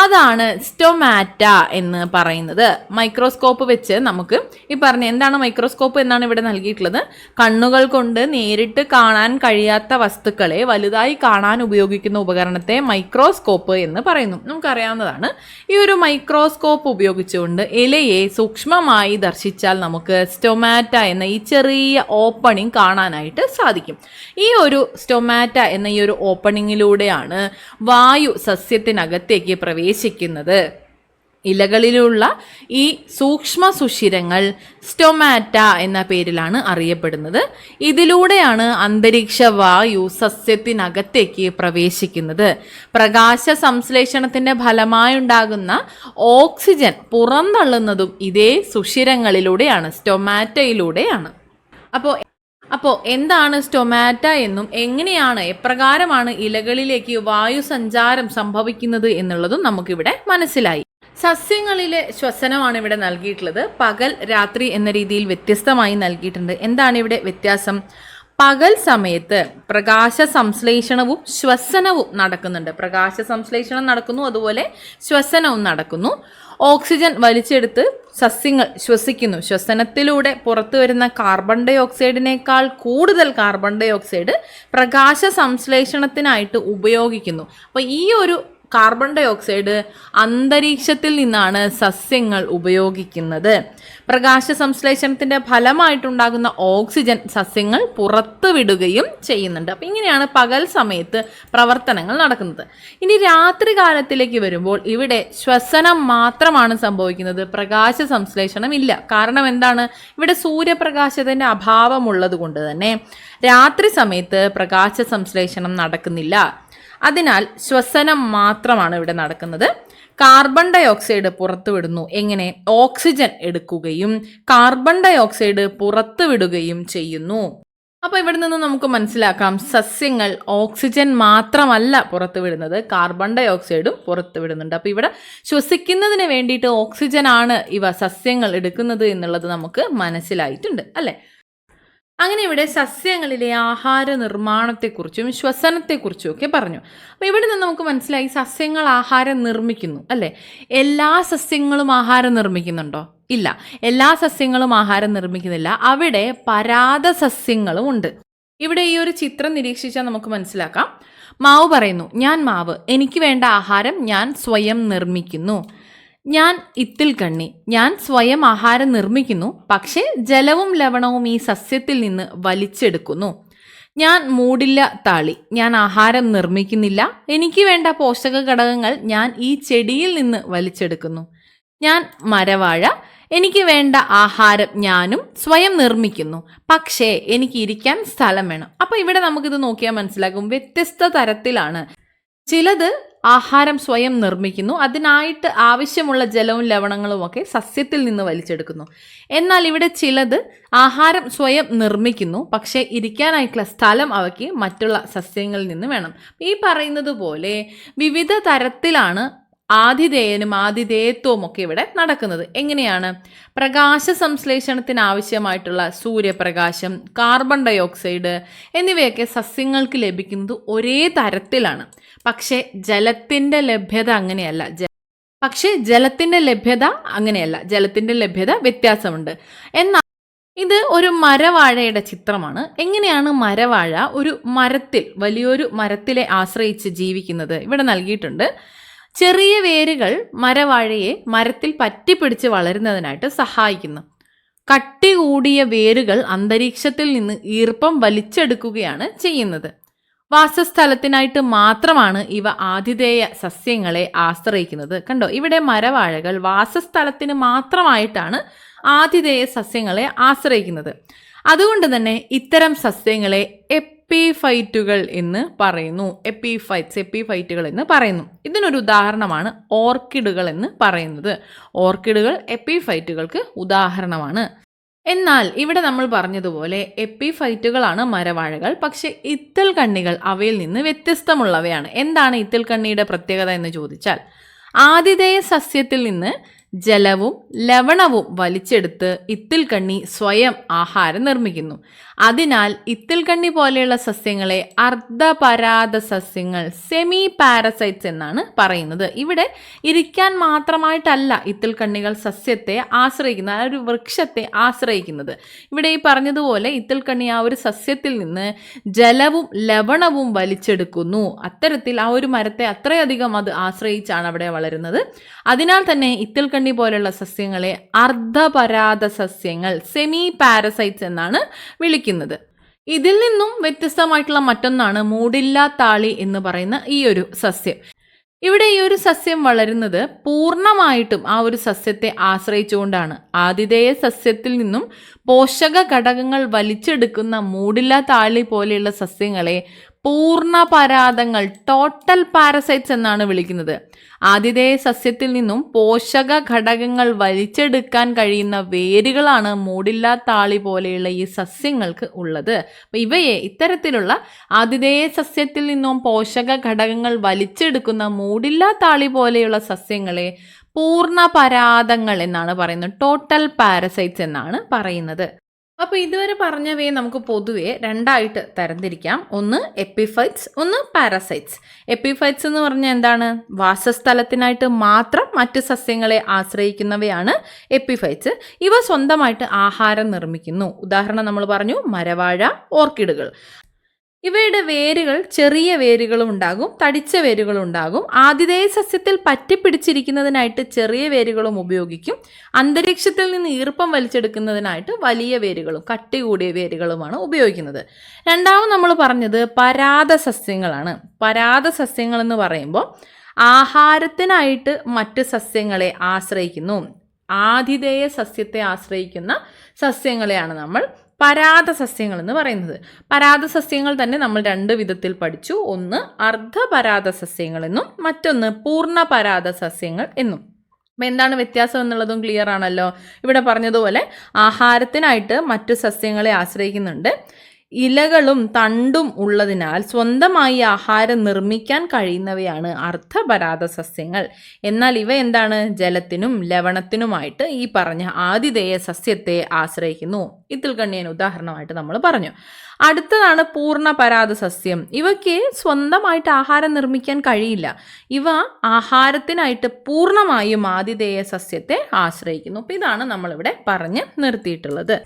അതാണ് സ്റ്റൊമാറ്റ എന്ന് പറയുന്നത്. മൈക്രോസ്കോപ്പ് വെച്ച് നമുക്ക് ഈ പറഞ്ഞ എന്താണ് മൈക്രോസ്കോപ്പ് എന്നാണ് ഇവിടെ നൽകിയിട്ടുള്ളത്. കണ്ണുകൾ കൊണ്ട് നേരിട്ട് കാണാൻ കഴിയാത്ത വസ്തുക്കളെ വലുതായി കാണാൻ ഉപയോഗിക്കുന്ന ഉപകരണത്തെ മൈക്രോസ്കോപ്പ് എന്ന് പറയുന്നു. നമുക്കറിയാവുന്നതാണ്. ഈ ഒരു മൈക്രോസ്കോപ്പ് ഉപയോഗിച്ചുകൊണ്ട് ഇലയെ സൂക്ഷ്മമായി ദർശിച്ചാൽ നമുക്ക് സ്റ്റൊമാറ്റ എന്ന ഈ ചെറിയ ഓപ്പണിംഗ് കാണാനായിട്ട് സാധിക്കും. ഈ ഒരു സ്റ്റൊമാറ്റ എന്ന ഈ ഒരു ഓപ്പണിങ്ങിലൂടെയാണ് വായു സസ്യത്തിനകത്തേക്ക് പ്രവേശിക്കുന്നത്. ഇലകളിലുള്ള ഈ സൂക്ഷ്മ സുഷിരങ്ങൾ സ്റ്റൊമാറ്റ എന്ന പേരിലാണ് അറിയപ്പെടുന്നത്. ഇതിലൂടെയാണ് അന്തരീക്ഷ വായു സസ്യത്തിനകത്തേക്ക് പ്രവേശിക്കുന്നത്. പ്രകാശ സംശ്ലേഷണത്തിൻ്റെ ഫലമായുണ്ടാകുന്ന ഓക്സിജൻ പുറന്തള്ളുന്നതും ഇതേ സുഷിരങ്ങളിലൂടെയാണ്, സ്റ്റൊമാറ്റയിലൂടെയാണ്. അപ്പോൾ എന്താണ് സ്റ്റൊമാറ്റ എന്നും എങ്ങനെയാണ് എപ്രകാരമാണ് ഇലകളിലേക്ക് വായു സഞ്ചാരം സംഭവിക്കുന്നത് എന്നുള്ളതും നമുക്കിവിടെ മനസ്സിലായി. സസ്യങ്ങളിലെ ശ്വസനമാണ് ഇവിടെ നൽകിയിട്ടുള്ളത്. പകൽ രാത്രി എന്ന രീതിയിൽ വ്യത്യസ്തമായി നൽകിയിട്ടുണ്ട്. എന്താണ് ഇവിടെ വ്യത്യാസം? പകൽ സമയത്ത് പ്രകാശ സംശ്ലേഷണവും ശ്വസനവും നടക്കുന്നുണ്ട്. പ്രകാശ സംശ്ലേഷണം നടക്കുന്നു, അതുപോലെ ശ്വസനവും നടക്കുന്നു. ഓക്സിജൻ വലിച്ചെടുത്ത് സസ്യങ്ങൾ ശ്വസിക്കുന്നു. ശ്വസനത്തിലൂടെ പുറത്തു വരുന്ന കാർബൺ ഡൈ ഓക്സൈഡിനേക്കാൾ കൂടുതൽ കാർബൺ ഡൈ ഓക്സൈഡ് പ്രകാശ സംശ്ലേഷണത്തിനായിട്ട് ഉപയോഗിക്കുന്നു. അപ്പോൾ ഈ ഒരു കാർബൺ ഡൈ ഓക്സൈഡ് അന്തരീക്ഷത്തിൽ നിന്നാണ് സസ്യങ്ങൾ ഉപയോഗിക്കുന്നത്. പ്രകാശ സംശ്ലേഷണത്തിൻ്റെ ഫലമായിട്ടുണ്ടാകുന്ന ഓക്സിജൻ സസ്യങ്ങൾ പുറത്തു വിടുകയും ചെയ്യുന്നുണ്ട്. അപ്പം ഇങ്ങനെയാണ് പകൽ സമയത്ത് പ്രവർത്തനങ്ങൾ നടക്കുന്നത്. ഇനി രാത്രി കാലത്തിലേക്ക് വരുമ്പോൾ ഇവിടെ ശ്വസനം മാത്രമാണ് സംഭവിക്കുന്നത്. പ്രകാശ സംശ്ലേഷണം ഇല്ല. കാരണം എന്താണ്? ഇവിടെ സൂര്യപ്രകാശത്തിൻ്റെ അഭാവമുള്ളത് കൊണ്ട് തന്നെ രാത്രി സമയത്ത് പ്രകാശ സംശ്ലേഷണം നടക്കുന്നില്ല. അതിനാൽ ശ്വസനം മാത്രമാണ് ഇവിടെ നടക്കുന്നത്. കാർബൺ ഡൈ ഓക്സൈഡ് പുറത്തുവിടുന്നു. എങ്ങനെ? ഓക്സിജൻ എടുക്കുകയും കാർബൺ ഡൈ ഓക്സൈഡ് പുറത്തുവിടുകയും ചെയ്യുന്നു. അപ്പോൾ ഇവിടെ നിന്ന് നമുക്ക് മനസ്സിലാക്കാം, സസ്യങ്ങൾ ഓക്സിജൻ മാത്രമല്ല പുറത്തുവിടുന്നത്, കാർബൺ ഡൈ ഓക്സൈഡും പുറത്തുവിടുന്നുണ്ട്. അപ്പോൾ ഇവിടെ ശ്വസിക്കുന്നതിന് വേണ്ടിയിട്ട് ഓക്സിജനാണ് ഇവ സസ്യങ്ങൾ എടുക്കുന്നത് എന്നുള്ളത് നമുക്ക് മനസ്സിലായിട്ടുണ്ട് അല്ലേ? അങ്ങനെ ഇവിടെ സസ്യങ്ങളിലെ ആഹാര നിർമ്മാണത്തെക്കുറിച്ചും ശ്വസനത്തെക്കുറിച്ചും ഒക്കെ പറഞ്ഞു. അപ്പോൾ ഇവിടെ നിന്ന് നമുക്ക് മനസ്സിലായി സസ്യങ്ങൾ ആഹാരം നിർമ്മിക്കുന്നു അല്ലേ? എല്ലാ സസ്യങ്ങളും ആഹാരം നിർമ്മിക്കുന്നുണ്ടോ? ഇല്ല, എല്ലാ സസ്യങ്ങളും ആഹാരം നിർമ്മിക്കുന്നില്ല. അവിടെ പരാത സസ്യങ്ങളും ഉണ്ട്. ഇവിടെ ഈ ഒരു ചിത്രം നിരീക്ഷിച്ചാൽ നമുക്ക് മനസ്സിലാക്കാം. മാവ് പറയുന്നു, ഞാൻ മാവ്, എനിക്ക് വേണ്ട ആഹാരം ഞാൻ സ്വയം നിർമ്മിക്കുന്നു. ഞാൻ ഇത്തിൽ കണ്ണി, ഞാൻ സ്വയം ആഹാരം നിർമ്മിക്കുന്നു, പക്ഷേ ജലവും ലവണവും ഈ സസ്യത്തിൽ നിന്ന് വലിച്ചെടുക്കുന്നു. ഞാൻ മൂടില്ല താളി, ഞാൻ ആഹാരം നിർമ്മിക്കുന്നില്ല, എനിക്ക് വേണ്ട പോഷക ഘടകങ്ങൾ ഞാൻ ഈ ചെടിയിൽ നിന്ന് വലിച്ചെടുക്കുന്നു. ഞാൻ മരവാഴ, എനിക്ക് വേണ്ട ആഹാരം ഞാനും സ്വയം നിർമ്മിക്കുന്നു, പക്ഷേ എനിക്ക് ഇരിക്കാൻ സ്ഥലം വേണം. അപ്പോൾ ഇവിടെ നമുക്കിത് നോക്കിയാൽ മനസ്സിലാകും, വ്യത്യസ്ത തരത്തിലാണ്. ചിലത് ആഹാരം സ്വയം നിർമ്മിക്കുന്നു, അതിനായിട്ട് ആവശ്യമുള്ള ജലവും ലവണങ്ങളും ഒക്കെ സസ്യത്തിൽ നിന്ന് വലിച്ചെടുക്കുന്നു. എന്നാൽ ഇവിടെ ചിലത് ആഹാരം സ്വയം നിർമ്മിക്കുന്നു, പക്ഷേ ഇരിക്കാനായിട്ടുള്ള സ്ഥലം അവയ്ക്ക് മറ്റുള്ള സസ്യങ്ങളിൽ നിന്ന് വേണം. ഈ പറയുന്നത് പോലെ വിവിധ തരത്തിലാണ് ആതിഥേയനും ആതിഥേയത്വവും ഒക്കെ ഇവിടെ നടക്കുന്നത്. എങ്ങനെയാണ്? പ്രകാശ സംശ്ലേഷണത്തിന് ആവശ്യമായിട്ടുള്ള സൂര്യപ്രകാശം, കാർബൺ ഡൈ ഓക്സൈഡ് എന്നിവയൊക്കെ സസ്യങ്ങൾക്ക് ലഭിക്കുന്നത് ഒരേ തരത്തിലാണ്. പക്ഷേ ജലത്തിൻ്റെ ലഭ്യത അങ്ങനെയല്ല. ജലത്തിൻ്റെ ലഭ്യത വ്യത്യാസമുണ്ട്. എന്നാൽ ഇത് ഒരു മരവാഴയുടെ ചിത്രമാണ്. എങ്ങനെയാണ് മരവാഴ ഒരു മരത്തിൽ, വലിയൊരു മരത്തിലെ ആശ്രയിച്ച് ജീവിക്കുന്നത്? ഇവിടെ നൽകിയിട്ടുണ്ട്. ചെറിയ വേരുകൾ മരവാഴയെ മരത്തിൽ പറ്റിപ്പിടിച്ച് വളരുന്നതിനായിട്ട് സഹായിക്കുന്നു. കട്ടി കൂടിയ വേരുകൾ അന്തരീക്ഷത്തിൽ നിന്ന് ഈർപ്പം വലിച്ചെടുക്കുകയാണ് ചെയ്യുന്നത്. വാസസ്ഥലത്തിനായിട്ട് മാത്രമാണ് ഇവ ആതിഥേയ സസ്യങ്ങളെ ആശ്രയിക്കുന്നത്. കണ്ടോ, ഇവിടെ മരവാഴകൾ വാസസ്ഥലത്തിന് മാത്രമായിട്ടാണ് ആതിഥേയ സസ്യങ്ങളെ ആശ്രയിക്കുന്നത്. അതുകൊണ്ട് തന്നെ ഇത്തരം സസ്യങ്ങളെ എപ്പിഫൈറ്റുകൾ എന്ന് പറയുന്നു. എപ്പിഫൈറ്റുകൾ എന്ന് പറയുന്നു. ഇതിനൊരു ഉദാഹരണമാണ് ഓർക്കിഡുകൾ എന്ന് പറയുന്നത്. ഓർക്കിഡുകൾ എപ്പിഫൈറ്റുകൾക്ക് ഉദാഹരണമാണ്. എന്നാൽ ഇവിടെ നമ്മൾ പറഞ്ഞതുപോലെ എപ്പിഫൈറ്റുകളാണ് മരവാഴകൾ. പക്ഷെ ഇത്തൽ കണ്ണികൾ അവയിൽ നിന്ന് വ്യത്യസ്തമുള്ളവയാണ്. എന്താണ് ഇത്തൽ കണ്ണിയുടെ പ്രത്യേകത എന്ന് ചോദിച്ചാൽ, ആതിഥേയ സസ്യത്തിൽ നിന്ന് ജലവും ലവണവും വലിച്ചെടുത്ത് ഇത്തിൽക്കണ്ണി സ്വയം ആഹാരം നിർമ്മിക്കുന്നു. അതിനാൽ ഇത്തിൽക്കണ്ണി പോലെയുള്ള സസ്യങ്ങളെ അർദ്ധപരാത സസ്യങ്ങൾ, സെമി പാരസൈറ്റ്സ് എന്നാണ് പറയുന്നത്. ഇവിടെ ഇരിക്കാൻ മാത്രമായിട്ടല്ല ഇത്തിൽക്കണ്ണികൾ സസ്യത്തെ ആശ്രയിക്കുന്നത്, ആ ഒരു വൃക്ഷത്തെ ആശ്രയിക്കുന്നത്. ഇവിടെ ഈ പറഞ്ഞതുപോലെ ഇത്തിൽക്കണ്ണി ആ ഒരു സസ്യത്തിൽ നിന്ന് ജലവും ലവണവും വലിച്ചെടുക്കുന്നു. അത്തരത്തിൽ ആ ഒരു മരത്തെ അത്രയധികം അത് ആശ്രയിച്ചാണ് അവിടെ വളരുന്നത്. അതിനാൽ തന്നെ ഇത്തിൽക്കണ്ണി പോലുള്ള സസ്യങ്ങളെ അർദ്ധപരാത സസ്യങ്ങൾ, സെമി പാരസൈറ്റ്സ് എന്നാണ് വിളിക്കുന്നത്. ഇതിൽ നിന്നും വ്യത്യസ്തമായിട്ടുള്ള മറ്റൊന്നാണ് മൂടില്ലാത്താളി എന്ന് പറയുന്ന ഈ ഒരു സസ്യം. ഇവിടെ ഈ ഒരു സസ്യം വളരുന്നത് പൂർണ്ണമായിട്ടും ആ ഒരു സസ്യത്തെ ആശ്രയിച്ചുകൊണ്ടാണ്. ആതിഥേയ സസ്യത്തിൽ നിന്നും പോഷക ഘടകങ്ങൾ വലിച്ചെടുക്കുന്ന മൂടില്ലാത്താളി പോലെയുള്ള സസ്യങ്ങളെ പൂർണ്ണപരാതങ്ങൾ, ടോട്ടൽ പാരസൈറ്റ്സ് എന്നാണ് വിളിക്കുന്നത്. ആതിഥേയ സസ്യത്തിൽ നിന്നും പോഷക ഘടകങ്ങൾ വലിച്ചെടുക്കാൻ കഴിയുന്ന വേരുകളാണ് മൂടില്ലാത്താളി പോലെയുള്ള ഈ സസ്യങ്ങൾക്ക് ഉള്ളത്. അപ്പം ഇവയെ ഇത്തരത്തിലുള്ള ആതിഥേയ സസ്യത്തിൽ നിന്നും പോഷക ഘടകങ്ങൾ വലിച്ചെടുക്കുന്ന മൂടില്ലാത്താളി പോലെയുള്ള സസ്യങ്ങളെ പൂർണ്ണപരാതങ്ങൾ എന്നാണ് പറയുന്നത്, ടോട്ടൽ പാരസൈറ്റ്സ് എന്നാണ് പറയുന്നത്. അപ്പോൾ ഇതുവരെ പറഞ്ഞവയെ നമുക്ക് പൊതുവെ രണ്ടായിട്ട് തരംതിരിക്കാം. ഒന്ന് എപ്പിഫൈറ്റ്സ്, ഒന്ന് പാരസൈറ്റ്സ്. എപ്പിഫൈറ്റ്സ് എന്ന് പറഞ്ഞാൽ എന്താണ്? വാസസ്ഥലത്തിനായിട്ട് മാത്രം മറ്റ് സസ്യങ്ങളെ ആശ്രയിക്കുന്നവയാണ് എപ്പിഫൈറ്റ്സ്. ഇവ സ്വന്തമായിട്ട് ആഹാരം നിർമ്മിക്കുന്നു. ഉദാഹരണം നമ്മൾ പറഞ്ഞു, മരവാഴ, ഓർക്കിഡുകൾ. ഇവയുടെ വേരുകൾ ചെറിയ വേരുകളും ഉണ്ടാകും, തടിച്ച വേരുകളും ഉണ്ടാകും. ആതിഥേയ സസ്യത്തിൽ പറ്റിപ്പിടിച്ചിരിക്കുന്നതിനായിട്ട് ചെറിയ വേരുകളും ഉപയോഗിക്കും. അന്തരീക്ഷത്തിൽ നിന്ന് ഈർപ്പം വലിച്ചെടുക്കുന്നതിനായിട്ട് വലിയ വേരുകളും കട്ടി കൂടിയ വേരുകളുമാണ് ഉപയോഗിക്കുന്നത്. രണ്ടാമത് നമ്മൾ പറഞ്ഞത് പരാത സസ്യങ്ങളാണ്. പരാത സസ്യങ്ങൾ എന്ന് പറയുമ്പോൾ ആഹാരത്തിനായിട്ട് മറ്റ് സസ്യങ്ങളെ ആശ്രയിക്കുന്നു. ആതിഥേയ സസ്യത്തെ ആശ്രയിക്കുന്ന സസ്യങ്ങളെയാണ് നമ്മൾ പരാത സസ്യങ്ങൾ എന്ന് പറയുന്നത്. പരാത സസ്യങ്ങൾ തന്നെ നമ്മൾ രണ്ട് വിധത്തിൽ പഠിച്ചു. ഒന്ന് അർദ്ധപരാത സസ്യങ്ങൾ എന്നും മറ്റൊന്ന് പൂർണ്ണപരാത സസ്യങ്ങൾ എന്നും. അപ്പം എന്താണ് വ്യത്യാസം എന്നുള്ളതും ക്ലിയർ ആണല്ലോ. ഇവിടെ പറഞ്ഞതുപോലെ ആഹാരത്തിനായിട്ട് മറ്റു സസ്യങ്ങളെ ആശ്രയിക്കുന്നുണ്ട്. ഇലകളും തണ്ടും ഉള്ളതിനാൽ സ്വന്തമായി ആഹാരം നിർമ്മിക്കാൻ കഴിയുന്നവയാണ് അർദ്ധപരാത സസ്യങ്ങൾ. എന്നാൽ ഇവ എന്താണ്? ജലത്തിനും ലവണത്തിനുമായിട്ട് ഈ പറഞ്ഞ ആതിഥേയ സസ്യത്തെ ആശ്രയിക്കുന്നു. ഇത്തിൽക്കണ്ണിയെ ഉദാഹരണമായിട്ട് നമ്മൾ പറഞ്ഞു. അടുത്തതാണ് പൂർണ്ണപരാത സസ്യം. ഇവയ്ക്ക് സ്വന്തമായിട്ട് ആഹാരം നിർമ്മിക്കാൻ കഴിയില്ല. ഇവ ആഹാരത്തിനായിട്ട് പൂർണ്ണമായും ആതിഥേയ സസ്യത്തെ ആശ്രയിക്കുന്നു. അപ്പോൾ ഇതാണ് നമ്മളിവിടെ പറഞ്ഞ് നിർത്തിയിട്ടുള്ളത്.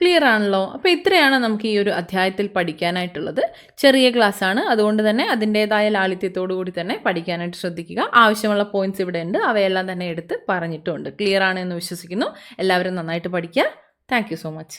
ക്ലിയർ ആണല്ലോ. അപ്പോൾ ഇത്രയാണ് നമുക്ക് ഈ ഒരു അധ്യായത്തിൽ പഠിക്കാനായിട്ടുള്ളത്. ചെറിയ ക്ലാസ് ആണ്, അതുകൊണ്ട് തന്നെ അതിൻ്റേതായ ലാളിത്യത്തോടു കൂടി തന്നെ പഠിക്കാനായിട്ട് ശ്രദ്ധിക്കുക. ആവശ്യമുള്ള പോയിന്റ്സ് ഇവിടെ ഉണ്ട്, അവയെല്ലാം തന്നെ എടുത്ത് പറഞ്ഞിട്ടുമുണ്ട്. ക്ലിയർ ആണ് എന്ന് വിശ്വസിക്കുന്നു. എല്ലാവരും നന്നായിട്ട് പഠിക്കുക. Thank you so much.